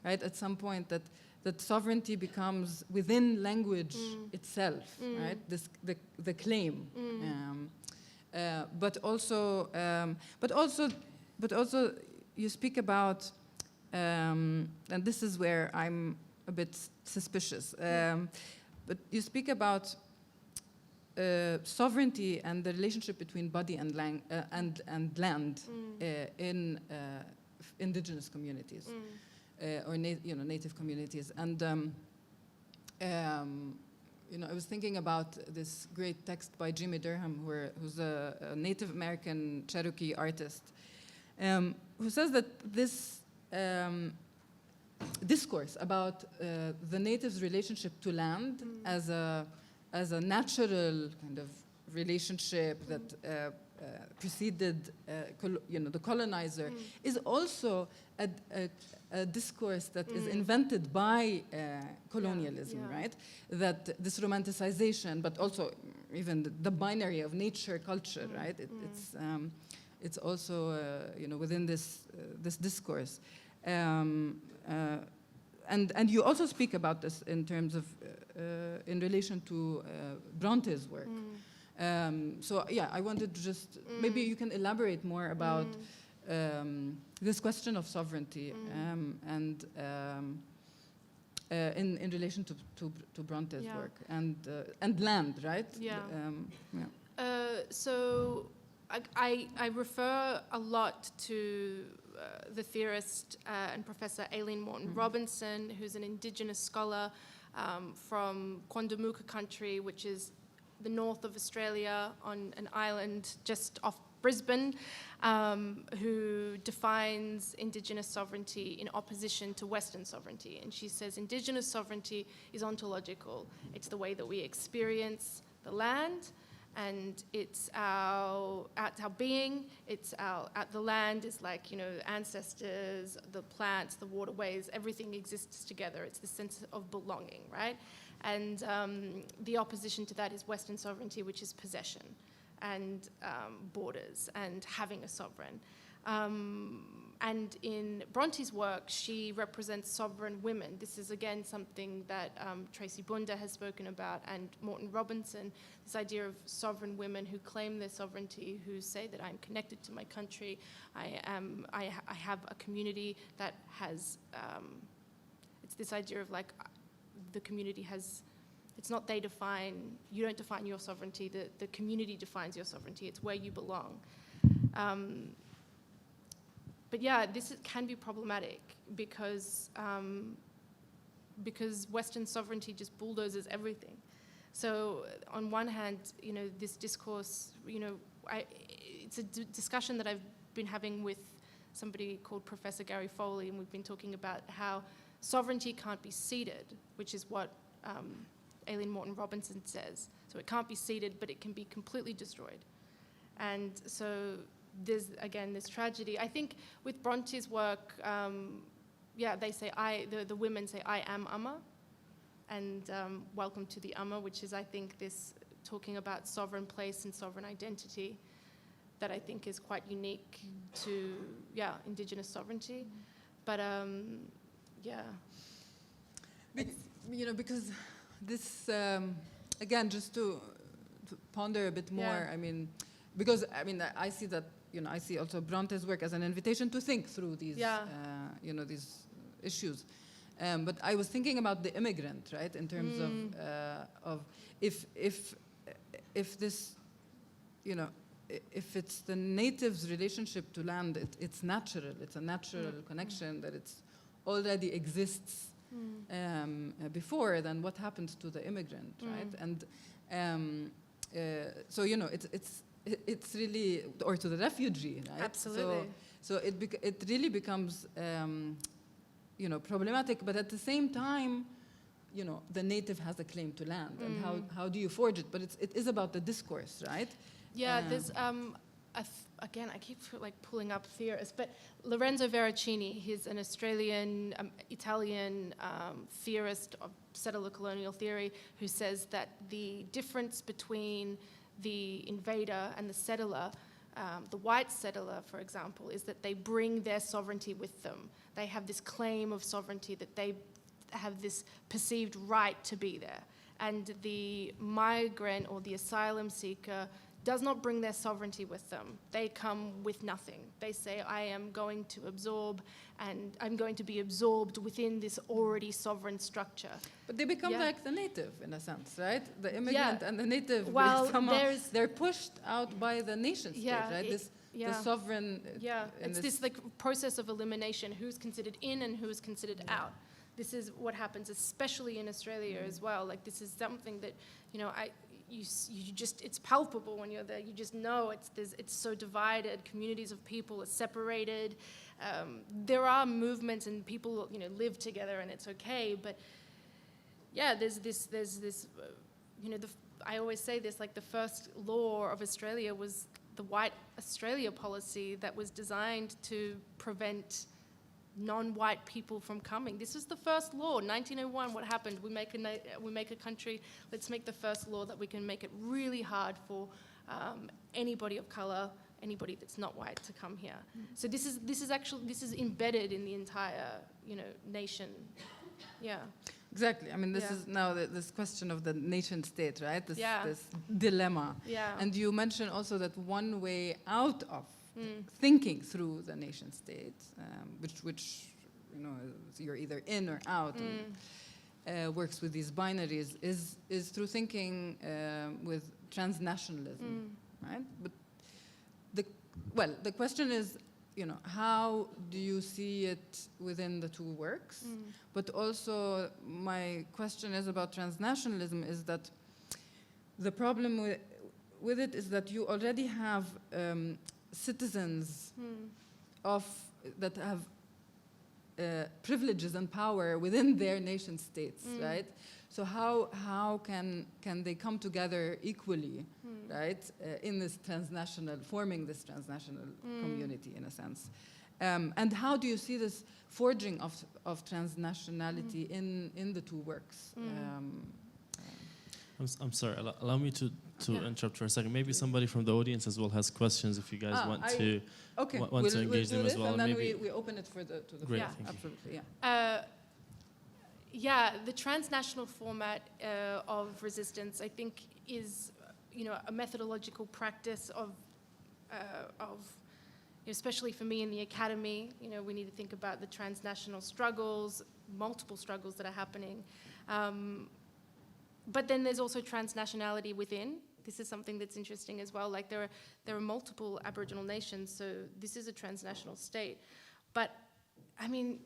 right? At some point that sovereignty becomes within language itself, right? The claim, but also you speak about, and this is where I'm a bit suspicious, but you speak about sovereignty and the relationship between body and land in indigenous communities or native communities. And I was thinking about this great text by Jimmy Durham, who's a Native American Cherokee artist, who says that this discourse about the natives' relationship to land as a natural kind of relationship that preceded the colonizer is also a discourse that is invented by colonialism, right? That this romanticization, but also even the binary of nature culture, right? It's also within this discourse. And you also speak about this in terms of in relation to Bronte's work. So yeah, I wanted to just maybe you can elaborate more about this question of sovereignty and in relation to Bronte's work and land, right? So I refer a lot to the theorist and Professor Aileen Morton Robinson, who's an Indigenous scholar from Quandamooka country, which is the north of Australia on an island just off Brisbane, who defines Indigenous sovereignty in opposition to Western sovereignty. And she says Indigenous sovereignty is ontological. It's the way that we experience the land And it's our being, the land is like, ancestors, the plants, the waterways, everything exists together. It's the sense of belonging, right? And the opposition to that is Western sovereignty, which is possession and borders and having a sovereign. And in Bronte's work, she represents sovereign women. This is, again, something that Tracy Bunda has spoken about, and Morton Robinson, this idea of sovereign women who claim their sovereignty, who say that I'm connected to my country, I have a community that has, it's this idea of like, the community has, it's not they define, you don't define your sovereignty, the community defines your sovereignty, it's where you belong. But yeah, this can be problematic because Western sovereignty just bulldozes everything. So on one hand, this discourse, it's a discussion that I've been having with somebody called Professor Gary Foley, and we've been talking about how sovereignty can't be ceded, which is what Aileen Morton Robinson says. So it can't be ceded, but it can be completely destroyed. And so there's, again, this tragedy. I think with Bronte's work, they say, the women say, I am Amma, and welcome to the Amma, which is, I think, this talking about sovereign place and sovereign identity that I think is quite unique to, Indigenous sovereignty. But, because this, again, just to ponder a bit more, because I see that, I see also Bronte's work as an invitation to think through these, these issues. But I was thinking about the immigrant, right, in terms of if this, if it's the native's relationship to land, it's natural. It's a natural connection that it's already exists before. Then what happens to the immigrant, right? And so it's really, or to the refugee, right? Absolutely. So it really becomes problematic, but at the same time, the native has a claim to land, and how do you forge it? But it is about the discourse, right? Yeah, there's again, I keep pulling up theorists, but Lorenzo Veracini, he's an Australian, Italian theorist of settler colonial theory, who says that the difference between the invader and the settler, the white settler, for example, is that they bring their sovereignty with them. They have this claim of sovereignty, that they have this perceived right to be there. And the migrant or the asylum seeker does not bring their sovereignty with them. They come with nothing. They say, I am going to absorb, and I'm going to be absorbed within this already sovereign structure. But they become like the native, in a sense, right? The immigrant and the native, they're pushed out by the nation state, right? The sovereign... it's this process of elimination, who's considered in and who's considered out. This is what happens, especially in Australia as well. Like, this is something that, it's palpable when you're there. You just know it's so divided. Communities of people are separated. There are movements and people, live together and it's okay. But there's this. I always say this, the first law of Australia was the White Australia policy that was designed to prevent non-white people from coming. This was the first law, 1901. What happened? We make a country. Let's make the first law that we can make it really hard for anybody of color, anybody that's not white, to come here. So this is embedded in the entire nation. Yeah. Exactly. This is now this question of the nation state, right? This dilemma. Yeah. And you mentioned also that one way out of thinking through the nation state, which you're either in or out, and works with these binaries, is through thinking with transnationalism, right? But the question is, how do you see it within the two works? But also, my question is about transnationalism, is that the problem with it is that you already have citizens that have privileges and power within their nation states, right? So how can they come together equally, right, in this forming this transnational community in a sense? And how do you see this forging of transnationality in the two works? I'm sorry, allow me to interrupt for a second. Maybe somebody from the audience as well has questions if you guys want to engage them as well. And then we open it to the Great, floor. thank you. Absolutely, the transnational format of resistance, I think, is a methodological practice of especially for me in the academy. We need to think about the transnational struggles, multiple struggles that are happening. But then there's also transnationality within. This is something that's interesting as well. Like there are multiple Aboriginal nations, so this is a transnational state. But I mean,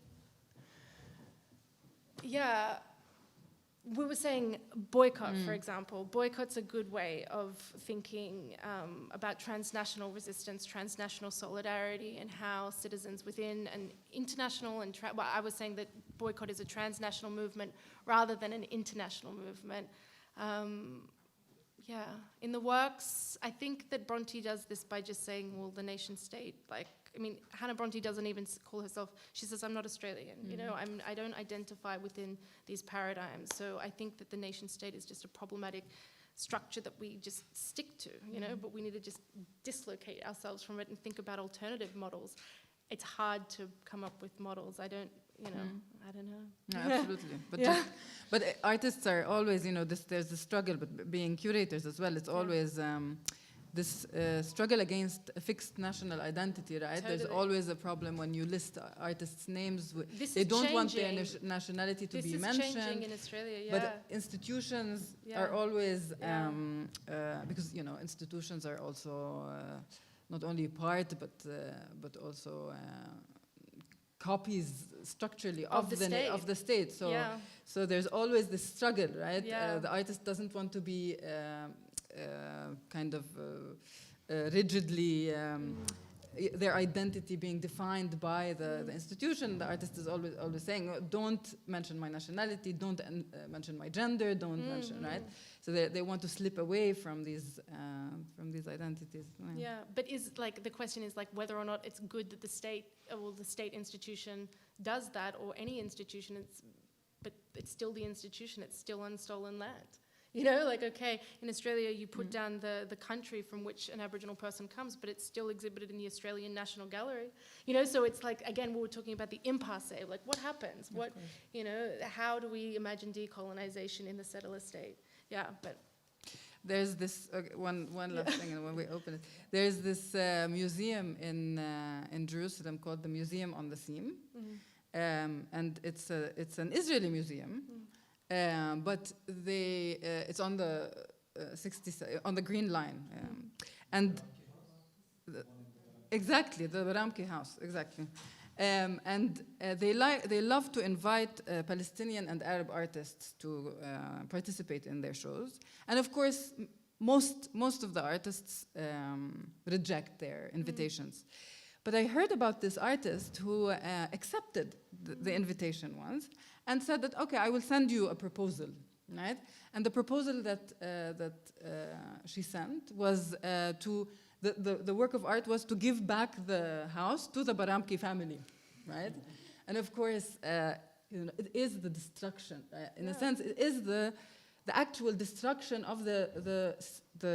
we were saying boycott, for example. Boycott's a good way of thinking about transnational resistance, transnational solidarity, and how citizens within an international and I was saying that boycott is a transnational movement rather than an international movement. In the works, I think that Bronte does this by just saying, well, the nation state, Hannah Bronte doesn't even call herself, she says, I'm not Australian, I don't identify within these paradigms. So I think that the nation state is just a problematic structure that we just stick to, but we need to just dislocate ourselves from it and think about alternative models. It's hard to come up with models. I don't know. No, absolutely. But artists are always, there's a struggle, but being curators as well, it's always this struggle against a fixed national identity, right? Totally. There's always a problem when you list artists' names. They don't want their nationality to be mentioned. This is changing in Australia, But institutions are always, because, institutions are also not only part, but also copies structurally of the state. So there's always this struggle, right? The artist doesn't want to be rigidly their identity being defined by the institution. The artist is always saying, don't mention my nationality, don't mention my gender, don't mention, right? So they want to slip away from these identities. Yeah, but the question is whether or not it's good that the state or the state institution does that, or any institution. But it's still the institution. It's still unstolen land. Okay, in Australia you put down the country from which an Aboriginal person comes, but it's still exhibited in the Australian National Gallery. So it's again, we were talking about the impasse. What happens? How do we imagine decolonisation in the settler state? Yeah, but there's this one last thing, and when we open it, there's this museum in Jerusalem called the Museum on the Seam, and it's an Israeli museum. But it's on the on the Green Line, and exactly the Bronte house, exactly, and they love to invite Palestinian and Arab artists to participate in their shows, and of course most of the artists reject their invitations. But I heard about this artist who accepted the invitation once and said that, okay, I will send you a proposal, right? And the proposal that she sent was the work of art was to give back the house to the Bronte family, right? And of course, it is the destruction. In a sense, it is the actual destruction of the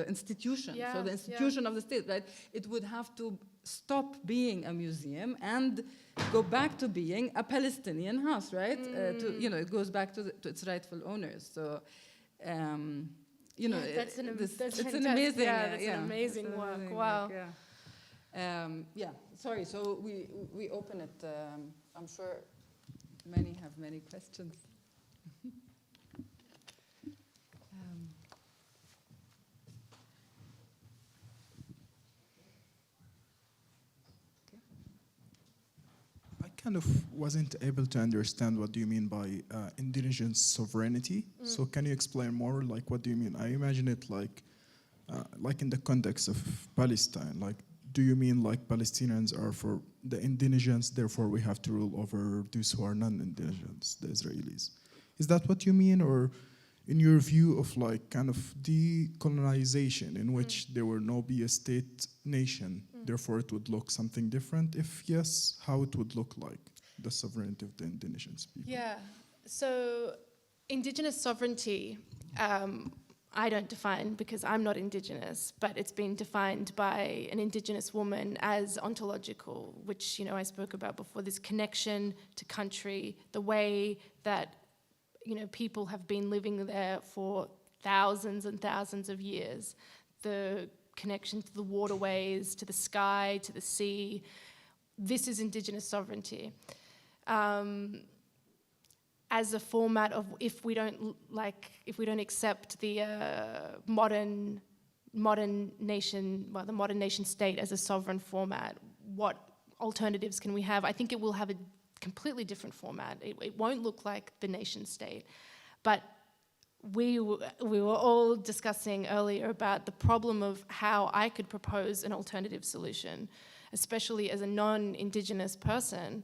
institution. So the institution of the state, right? It would have to stop being a museum and go back to being a Palestinian house, right? It goes back to its rightful owners. So, that's an amazing, that's an amazing work. Wow. Sorry. So we open it. I'm sure many have many questions. Kind of wasn't able to understand what do you mean by indigenous sovereignty. So can you explain more? What do you mean? I imagine it like in the context of Palestine. Do you mean Palestinians are for the indigenous, therefore we have to rule over those who are non-indigenous, the Israelis? Is that what you mean, or in your view of like kind of decolonization, in which there will not be a state nation, therefore it would look something different? If yes, how it would look like, the sovereignty of the indigenous people? Yeah, so indigenous sovereignty, I don't define because I'm not indigenous, but it's been defined by an indigenous woman as ontological, which, you know, I spoke about before, this connection to country, the way that, you know, people have been living there for thousands and thousands of years, the connection to the waterways, to the sky, to the sea. This is indigenous sovereignty. As a format of if we don't accept the modern nation, well, the modern nation state as a sovereign format, what alternatives can we have? I think it will have a completely different format. It won't look like the nation state. But we were all discussing earlier about the problem of how I could propose an alternative solution, especially as a non-indigenous person.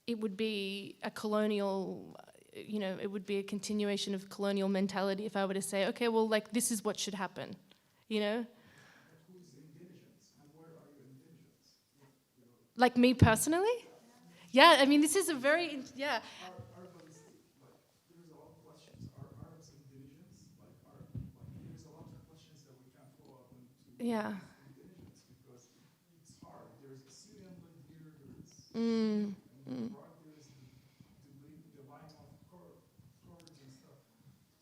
It would be a colonial, you know, it would be a continuation of colonial mentality if I were to say, okay, well, like, this is what should happen, you know? Who's indigenous and where are you indigenous? Like me personally? Yeah, I mean, this is a very, yeah. Are those, like, there's a lot of questions. Are Arabs indigenous? There's a lot of questions that we can't follow up into. Yeah. Indigenous, because it's hard. There's a Syrian lived here, there's Iraq, there's the line of Kurds and stuff.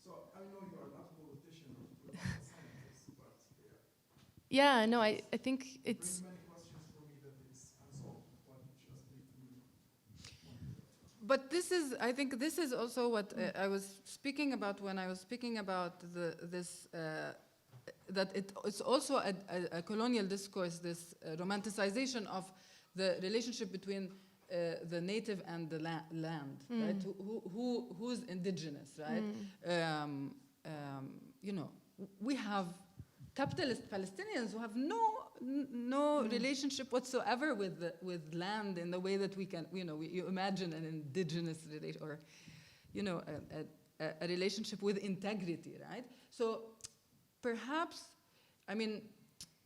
So I know you are not a politician or a scientist, but yeah. Yeah, no, I think it's... Many questions for me that is unsolved, but just need to. But this is, I think this is also what I was speaking about when I was speaking about that it's also a colonial discourse, this romanticization of the relationship between the native and the land, right? Who's indigenous, right? You know, we have capitalist Palestinians who have no relationship whatsoever with land in the way that we can, you know, you imagine an indigenous relation, or, you know, a relationship with integrity, right? So perhaps, I mean,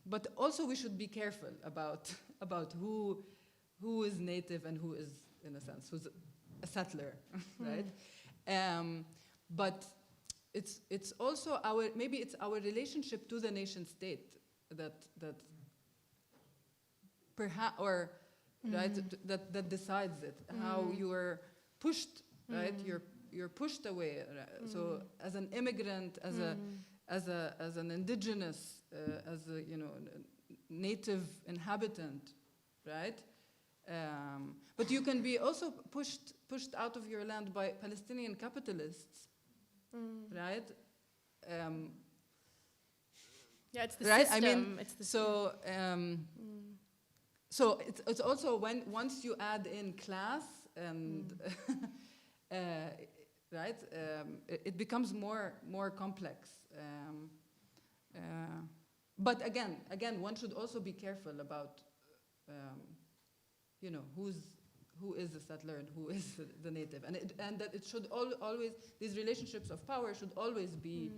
but also we should be careful about who is native and who is, in a sense, who's a settler, right? But it's also maybe it's our relationship to the nation state that perhaps, or right, that decides it. How you are pushed, right? You're pushed away. So as an immigrant, as an indigenous, as a, you know, native inhabitant, right? But you can be also pushed out of your land by Palestinian capitalists, right? Yeah, it's the right? system. I mean, it's the so so it's also once you add in class and right, it becomes more complex. But again, one should also be careful about. You know, who is the settler and who is the native, and that it should always, these relationships of power should always be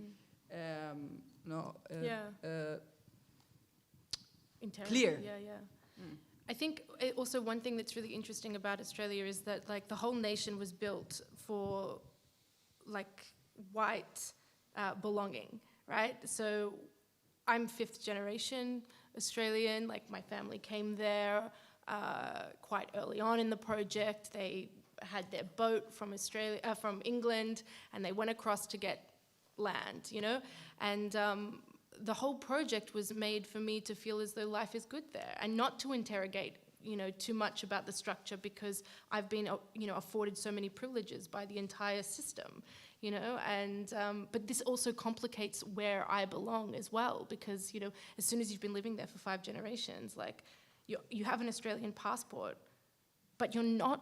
clear. Yeah. I think also one thing that's really interesting about Australia is that, like, the whole nation was built for, like, white belonging, right? So I'm 5th generation Australian. Like, my family came there quite early on in the project. They had their boat from from England, and they went across to get land, you know? And the whole project was made for me to feel as though life is good there, and not to interrogate, you know, too much about the structure, because I've been, you know, afforded so many privileges by the entire system, you know, and but this also complicates where I belong as well, because, you know, as soon as you've been living there for 5 generations, like, you have an Australian passport, but you're not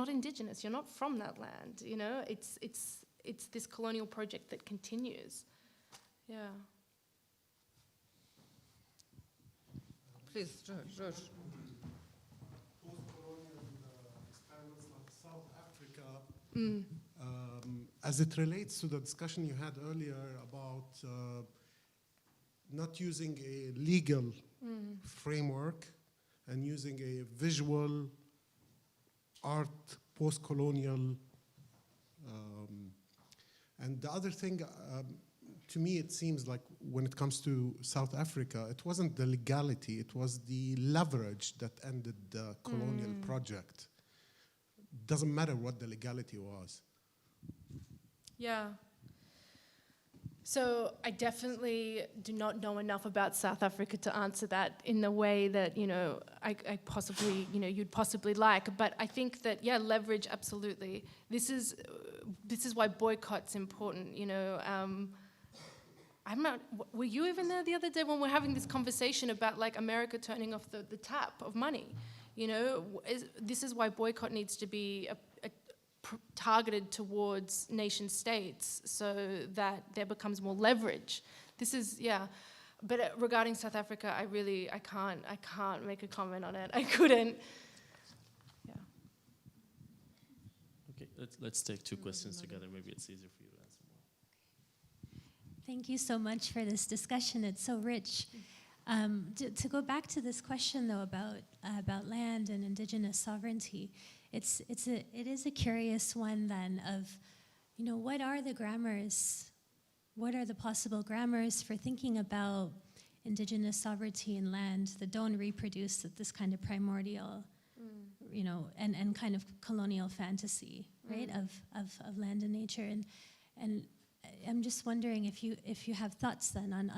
indigenous. You're not from that land. You know, it's this colonial project that continues. Yeah. Please, George. Post-colonial experiments like South Africa as it relates to the discussion you had earlier about not using a legal framework and using a visual art post-colonial, and the other thing, to me it seems like when it comes to South Africa, it wasn't the legality, it was the leverage that ended the colonial project. Doesn't matter what the legality was. Yeah. So I definitely do not know enough about South Africa to answer that in the way that, you know, I possibly, you know, you'd possibly like. But I think that, yeah, leverage, absolutely. This is why boycott's important, you know. I'm not, were you even there the other day when we're having this conversation about like America turning off the tap of money? You know, this is why boycott needs to be targeted towards nation states so that there becomes more leverage. This is, yeah. But regarding South Africa, I can't make a comment on it. I couldn't. Yeah. Okay, let's take two questions together. Maybe it's easier for you to answer more. Thank you so much for this discussion. It's so rich. To go back to this question though about land and indigenous sovereignty, it is a curious one then of, you know, what are the grammars? What are the possible grammars for thinking about indigenous sovereignty and land that don't reproduce this kind of primordial, you know, and kind of colonial fantasy, right, of land and nature, and I'm just wondering if you have thoughts then on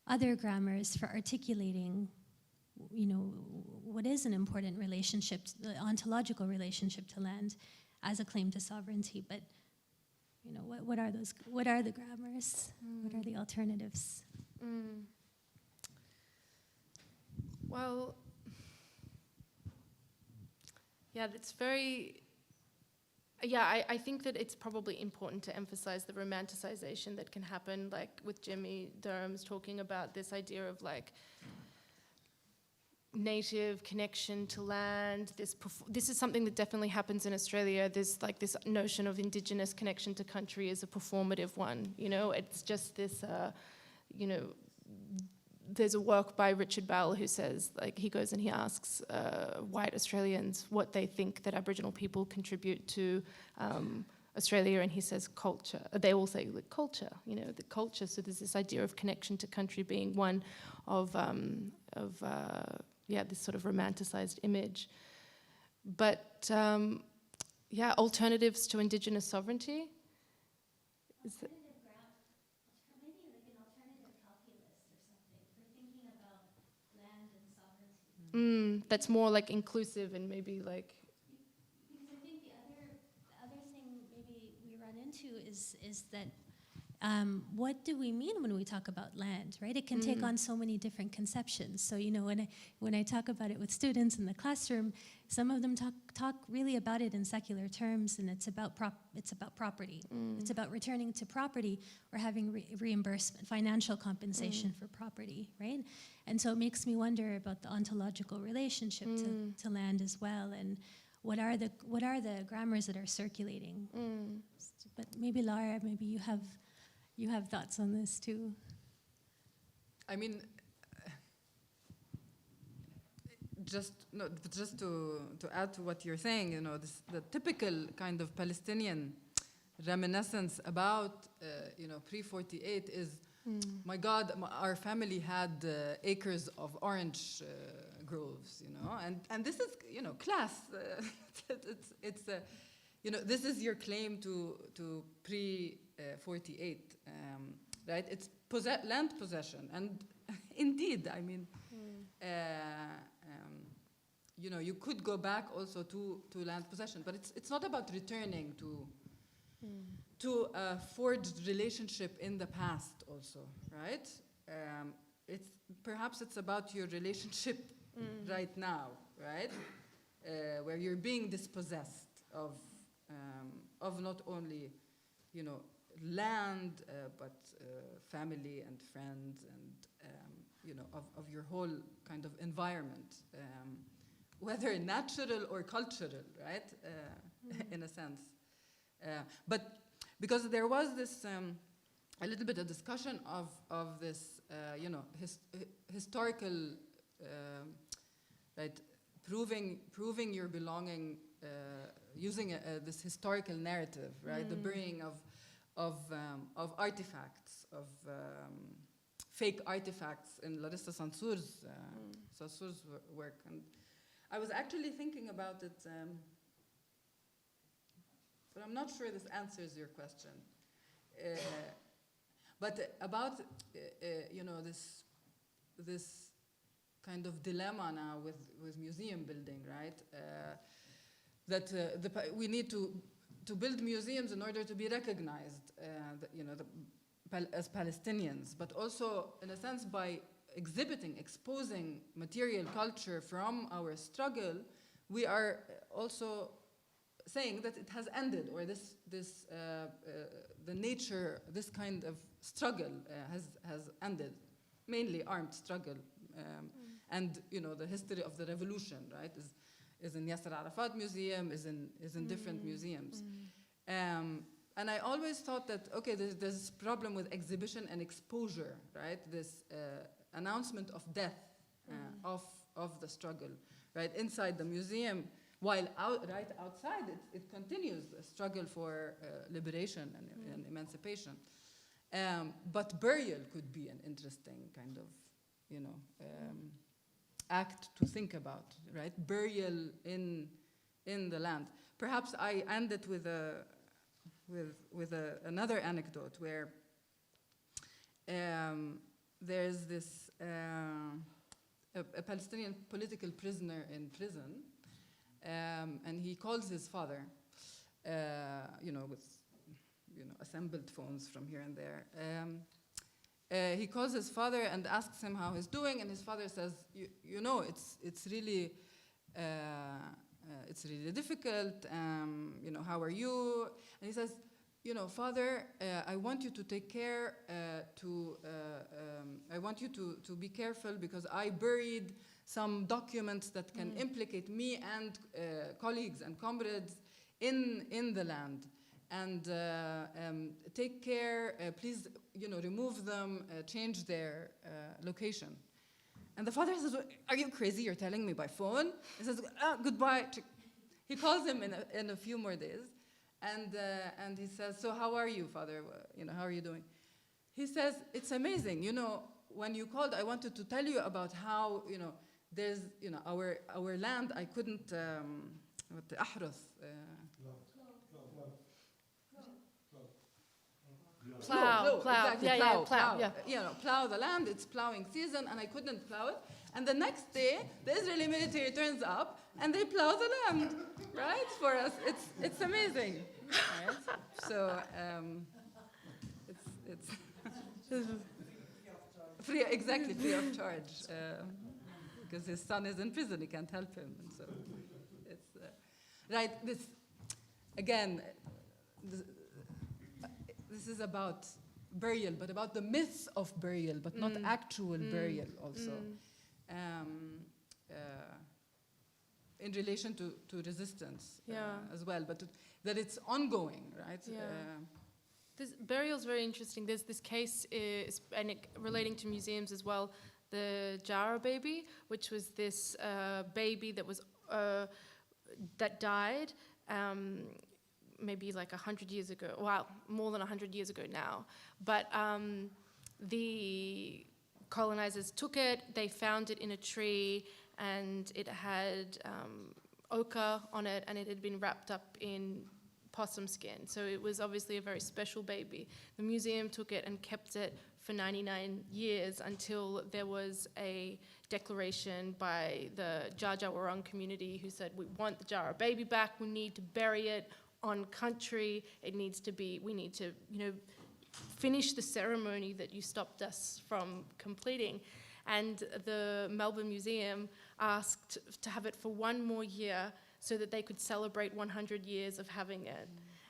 other grammars for articulating, you know, what is an important relationship, the ontological relationship to land as a claim to sovereignty, but, you know, what are those, what are the grammars? What are the alternatives? Well, yeah, that's very, yeah, I think that it's probably important to emphasize the romanticization that can happen, like with Jimmy Durham's talking about this idea of like native connection to land. This is something that definitely happens in Australia. There's like this notion of indigenous connection to country as a performative one. You know, it's just this, you know, there's a work by Richard Bell who says, like, he goes and he asks white Australians what they think that Aboriginal people contribute to Australia, and he says culture. They all say the culture, you know, the culture. So there's this idea of connection to country being one of yeah, this sort of romanticized image. But yeah, alternatives to indigenous sovereignty. Is that Maybe like an alternative calculus or something for thinking about land and sovereignty. That's more like inclusive and maybe like. Because I think the other thing maybe we run into is that what do we mean when we talk about land, right? It can take on so many different conceptions. So, you know, when I talk about it with students in the classroom, some of them talk really about it in secular terms, and it's about property. It's about returning to property or having reimbursement, financial compensation for property, right? And so it makes me wonder about the ontological relationship to land as well, and what are the grammars that are circulating? But maybe Lara, maybe you have thoughts on this too. I mean, just to add to what you're saying, you know, the typical kind of Palestinian reminiscence about you know, pre-48 is, my God, our family had acres of orange groves, you know, and this is, you know, class. It's you know, this is your claim to pre-48, right? It's land possession, and indeed, I mean, you know, you could go back also to land possession, but it's not about returning to a forged relationship in the past also, right? Perhaps it's about your relationship right now, right? Where you're being dispossessed of not only, you know, land, but family and friends and, you know, of your whole kind of environment, whether natural or cultural, right? In a sense. But because there was this a little bit of discussion of this, historical, right, proving your belonging, using this historical narrative, right, the burying of artifacts, of fake artifacts in Larissa Sansour's work. And I was actually thinking about it, but I'm not sure this answers your question. But about, this kind of dilemma now with museum building, right? That we need to build museums in order to be recognized, as Palestinians, but also, in a sense, by exposing material culture from our struggle, we are also saying that it has ended, or the nature, this kind of struggle has ended, mainly armed struggle, and the history of the revolution, right, is in Yasser Arafat Museum, is in different museums. And I always thought that, okay, there's this problem with exhibition and exposure, right? This announcement of death of the struggle, right? Inside the museum, while right outside it continues the struggle for liberation and emancipation. But burial could be an interesting kind of, act to think about, right? Burial in the land. Perhaps I end it with another anecdote where there's this a Palestinian political prisoner in prison, and he calls his father, with assembled phones from here and there. He calls his father and asks him how he's doing, and his father says, it's really difficult. How are you? And he says, Father, I want you to take care. I want you to be careful because I buried some documents that can implicate me and colleagues and comrades in the land. And take care. Please, remove them, change their location. And the father says, "Are you crazy? You're telling me by phone?" He says, "Goodbye." He calls him in a few more days, and he says, "So how are you, Father? How are you doing?" He says, "It's amazing. When you called, I wanted to tell you about how there's our land. I couldn't Plow. Exactly, Plow. Plow the land. It's plowing season, and I couldn't plow it. And the next day, the Israeli military turns up, and they plow the land, right? For us, it's amazing, right? So it's free of charge, because his son is in prison. He can't help him, and so it's right. This again. This is about burial, but about the myths of burial, but not actual burial also. In relation to resistance as well, but that it's ongoing, right? This burial is very interesting. There's this case, relating to museums as well, the Jara baby, which was this baby that was that died. Maybe like 100 years ago, more than 100 years ago now. But the colonizers took it, they found it in a tree, and it had ochre on it, and it had been wrapped up in possum skin. So it was obviously a very special baby. The museum took it and kept it for 99 years until there was a declaration by the Jaja Warang community who said, we want the Jara baby back, we need to bury it on country, we need to, finish the ceremony that you stopped us from completing. And the Melbourne Museum asked to have it for one more year so that they could celebrate 100 years of having it.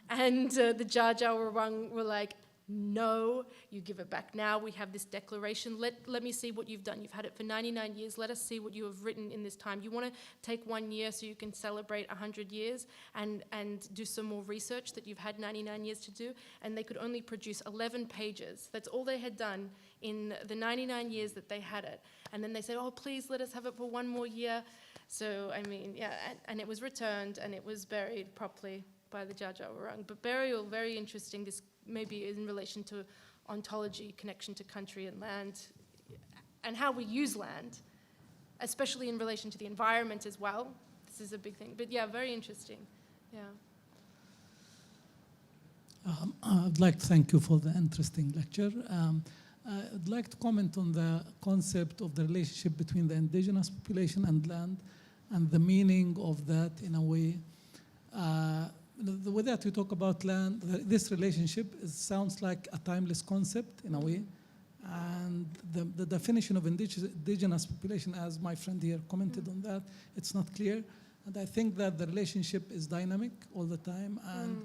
And the Jaja Warang were like, no, you give it back now. We have this declaration. Let me see what you've done. You've had it for 99 years. Let us see what you have written in this time. You want to take 1 year so you can celebrate 100 years and do some more research that you've had 99 years to do. And they could only produce 11 pages. That's all they had done in the 99 years that they had it. And then they said, oh, please let us have it for 1 more year. So, I mean, yeah, and it was returned and it was buried properly by the Jaja Warang. But burial, very interesting. This maybe in relation to ontology, connection to country and land, and how we use land, especially in relation to the environment as well. This is a big thing. But yeah, very interesting. Yeah. I'd like to thank you for the interesting lecture. I'd like to comment on the concept of the relationship between the indigenous population and land, and the meaning of that in a way. The way that we talk about land, this relationship sounds like a timeless concept in a way. And the definition of indigenous population, as my friend here commented on that, it's not clear. And I think that the relationship is dynamic all the time. And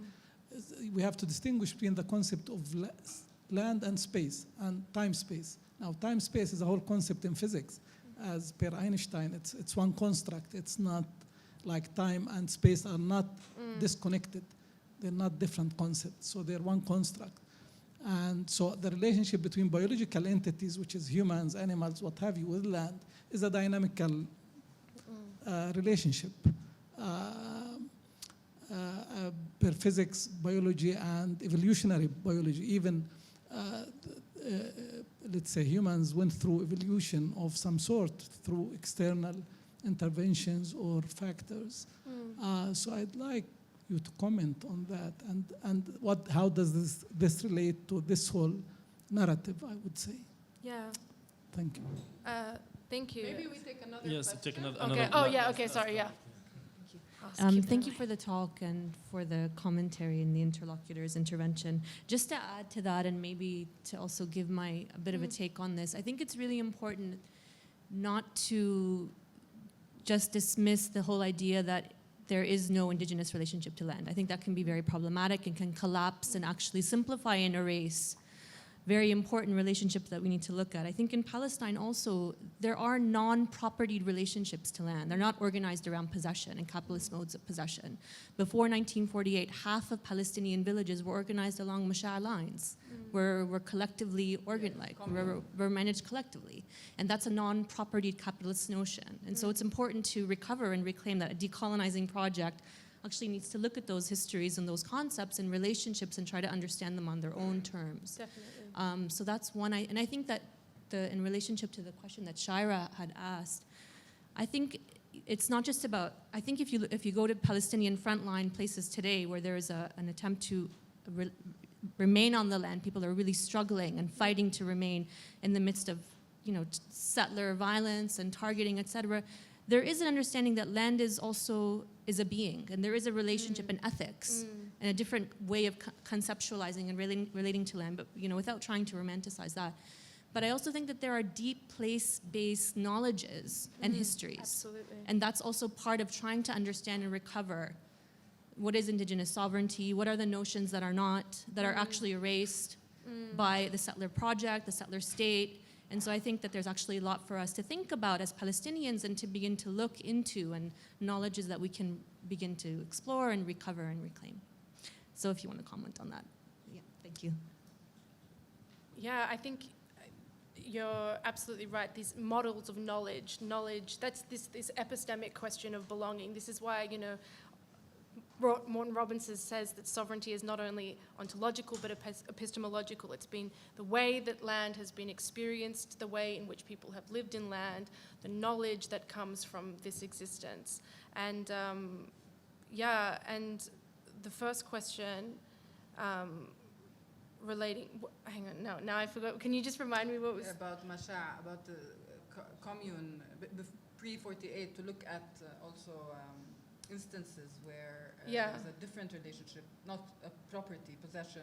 we have to distinguish between the concept of land and space and time-space. Now, time-space is a whole concept in physics. As per Einstein, it's one construct. It's not like time and space are not disconnected. They're not different concepts, so they're one construct. And so the relationship between biological entities, which is humans, animals, what have you, with land, is a dynamical relationship. Per physics, biology, and evolutionary biology, even let's say humans went through evolution of some sort through external interventions or factors. So I'd like you to comment on that, and how does this relate to this whole narrative, I would say. Yeah. Thank you. Thank you. Maybe we take another Yes, question. take another. Okay. Oh yeah. Okay. Sorry. Yeah. Thank you for the talk and for the commentary and the interlocutor's intervention. Just to add to that, and maybe to also give a bit of a take on this, I think it's really important not to just dismiss the whole idea that there is no indigenous relationship to land. I think that can be very problematic and can collapse and actually simplify and erase very important relationships that we need to look at. I think in Palestine also, there are non-propertied relationships to land. They're not organized around possession and capitalist modes of possession. Before 1948, half of Palestinian villages were organized along Mishal lines, were collectively organized, were managed collectively. And that's a non-propertied capitalist notion. And so it's important to recover and reclaim that a decolonizing project actually needs to look at those histories and those concepts and relationships and try to understand them on their own terms. Definitely. So that's one. And I think that in relationship to the question that Shaira had asked, I think it's not just about. I think if you go to Palestinian frontline places today where there is an attempt to remain on the land, people are really struggling and fighting to remain in the midst of settler violence and targeting, etc. There is an understanding that land is a being, and there is a relationship in ethics and a different way of conceptualizing and relating to land, but without trying to romanticize that. But I also think that there are deep place-based knowledges and histories. Absolutely. And that's also part of trying to understand and recover what is indigenous sovereignty, what are the notions that are actually erased by the settler project, the settler state. And so I think that there's actually a lot for us to think about as Palestinians and to begin to look into, and knowledges that we can begin to explore and recover and reclaim. So if you want to comment on that. Yeah, thank you. Yeah, I think you're absolutely right. These models of knowledge, that's this epistemic question of belonging. This is why, Morton Robinson says that sovereignty is not only ontological but epistemological. It's been the way that land has been experienced, the way in which people have lived in land, the knowledge that comes from this existence. And and the first question relating, hang on, now I forgot. Can you just remind me what was? About Masha, about the commune, pre-48, to look at also instances where there's a different relationship, not a property, possession,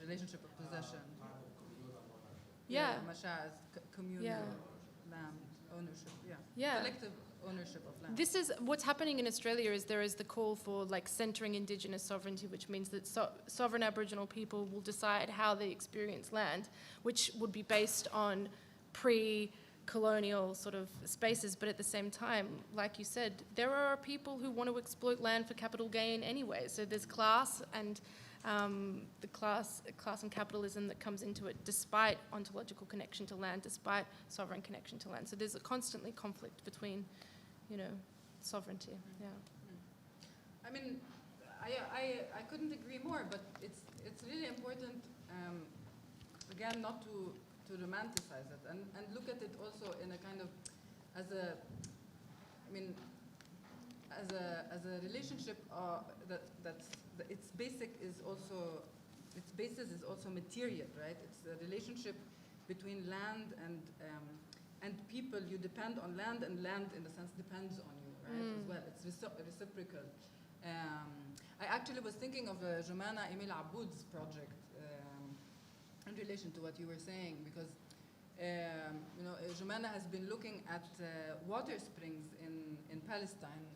relationship of possession. Masha is communal land ownership, collective ownership of land. This is what's happening in Australia. Is there is the call for like centering Indigenous sovereignty, which means that sovereign Aboriginal people will decide how they experience land, which would be based on pre-colonial sort of spaces. But at the same time, like you said, there are people who want to exploit land for capital gain anyway. So there's class and the class and capitalism that comes into it, despite ontological connection to land, despite sovereign connection to land. So there's a constantly conflict between, you know, sovereignty. Yeah. I mean, I couldn't agree more, but it's really important, again, not to romanticize it and look at it also in a kind of as a relationship its basis is also material, right? It's a relationship between land and people. You depend on land, and land, in a sense, depends on you, right? As well, it's reciprocal. I actually was thinking of Jomana Emil Aboud's project in relation to what you were saying, because Jomana has been looking at water springs in Palestine,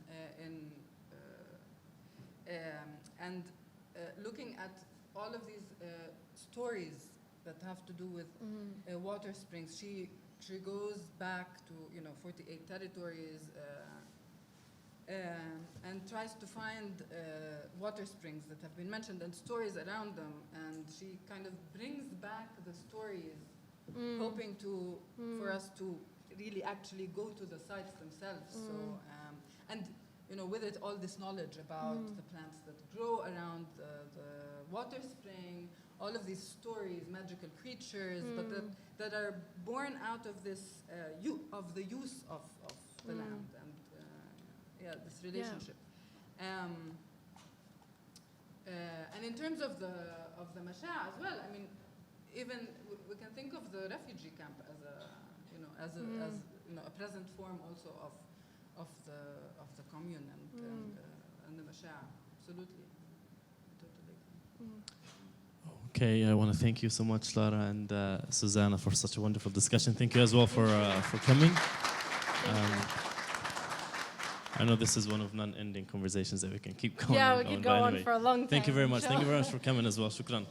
and looking at all of these stories that have to do with water springs. She goes back to 48 territories and tries to find water springs that have been mentioned and stories around them, and she kind of brings back the stories, hoping for us to really actually go to the sites themselves. So and with it all this knowledge about the plants that grow around the water spring, all of these stories, magical creatures, but that are born out of this of the use of the land and this relationship. Yeah. And in terms of the Mashal as well, I mean, even we can think of the refugee camp as a present form also of the commune and the Mashal. Absolutely, totally. Okay, I want to thank you so much, Lara and Suzannah, for such a wonderful discussion. Thank you as well for coming. I know this is one of non-ending conversations that we can keep going. Yeah, we could go on for a long time. Thank you very much. Thank you very much for coming as well. Shukran.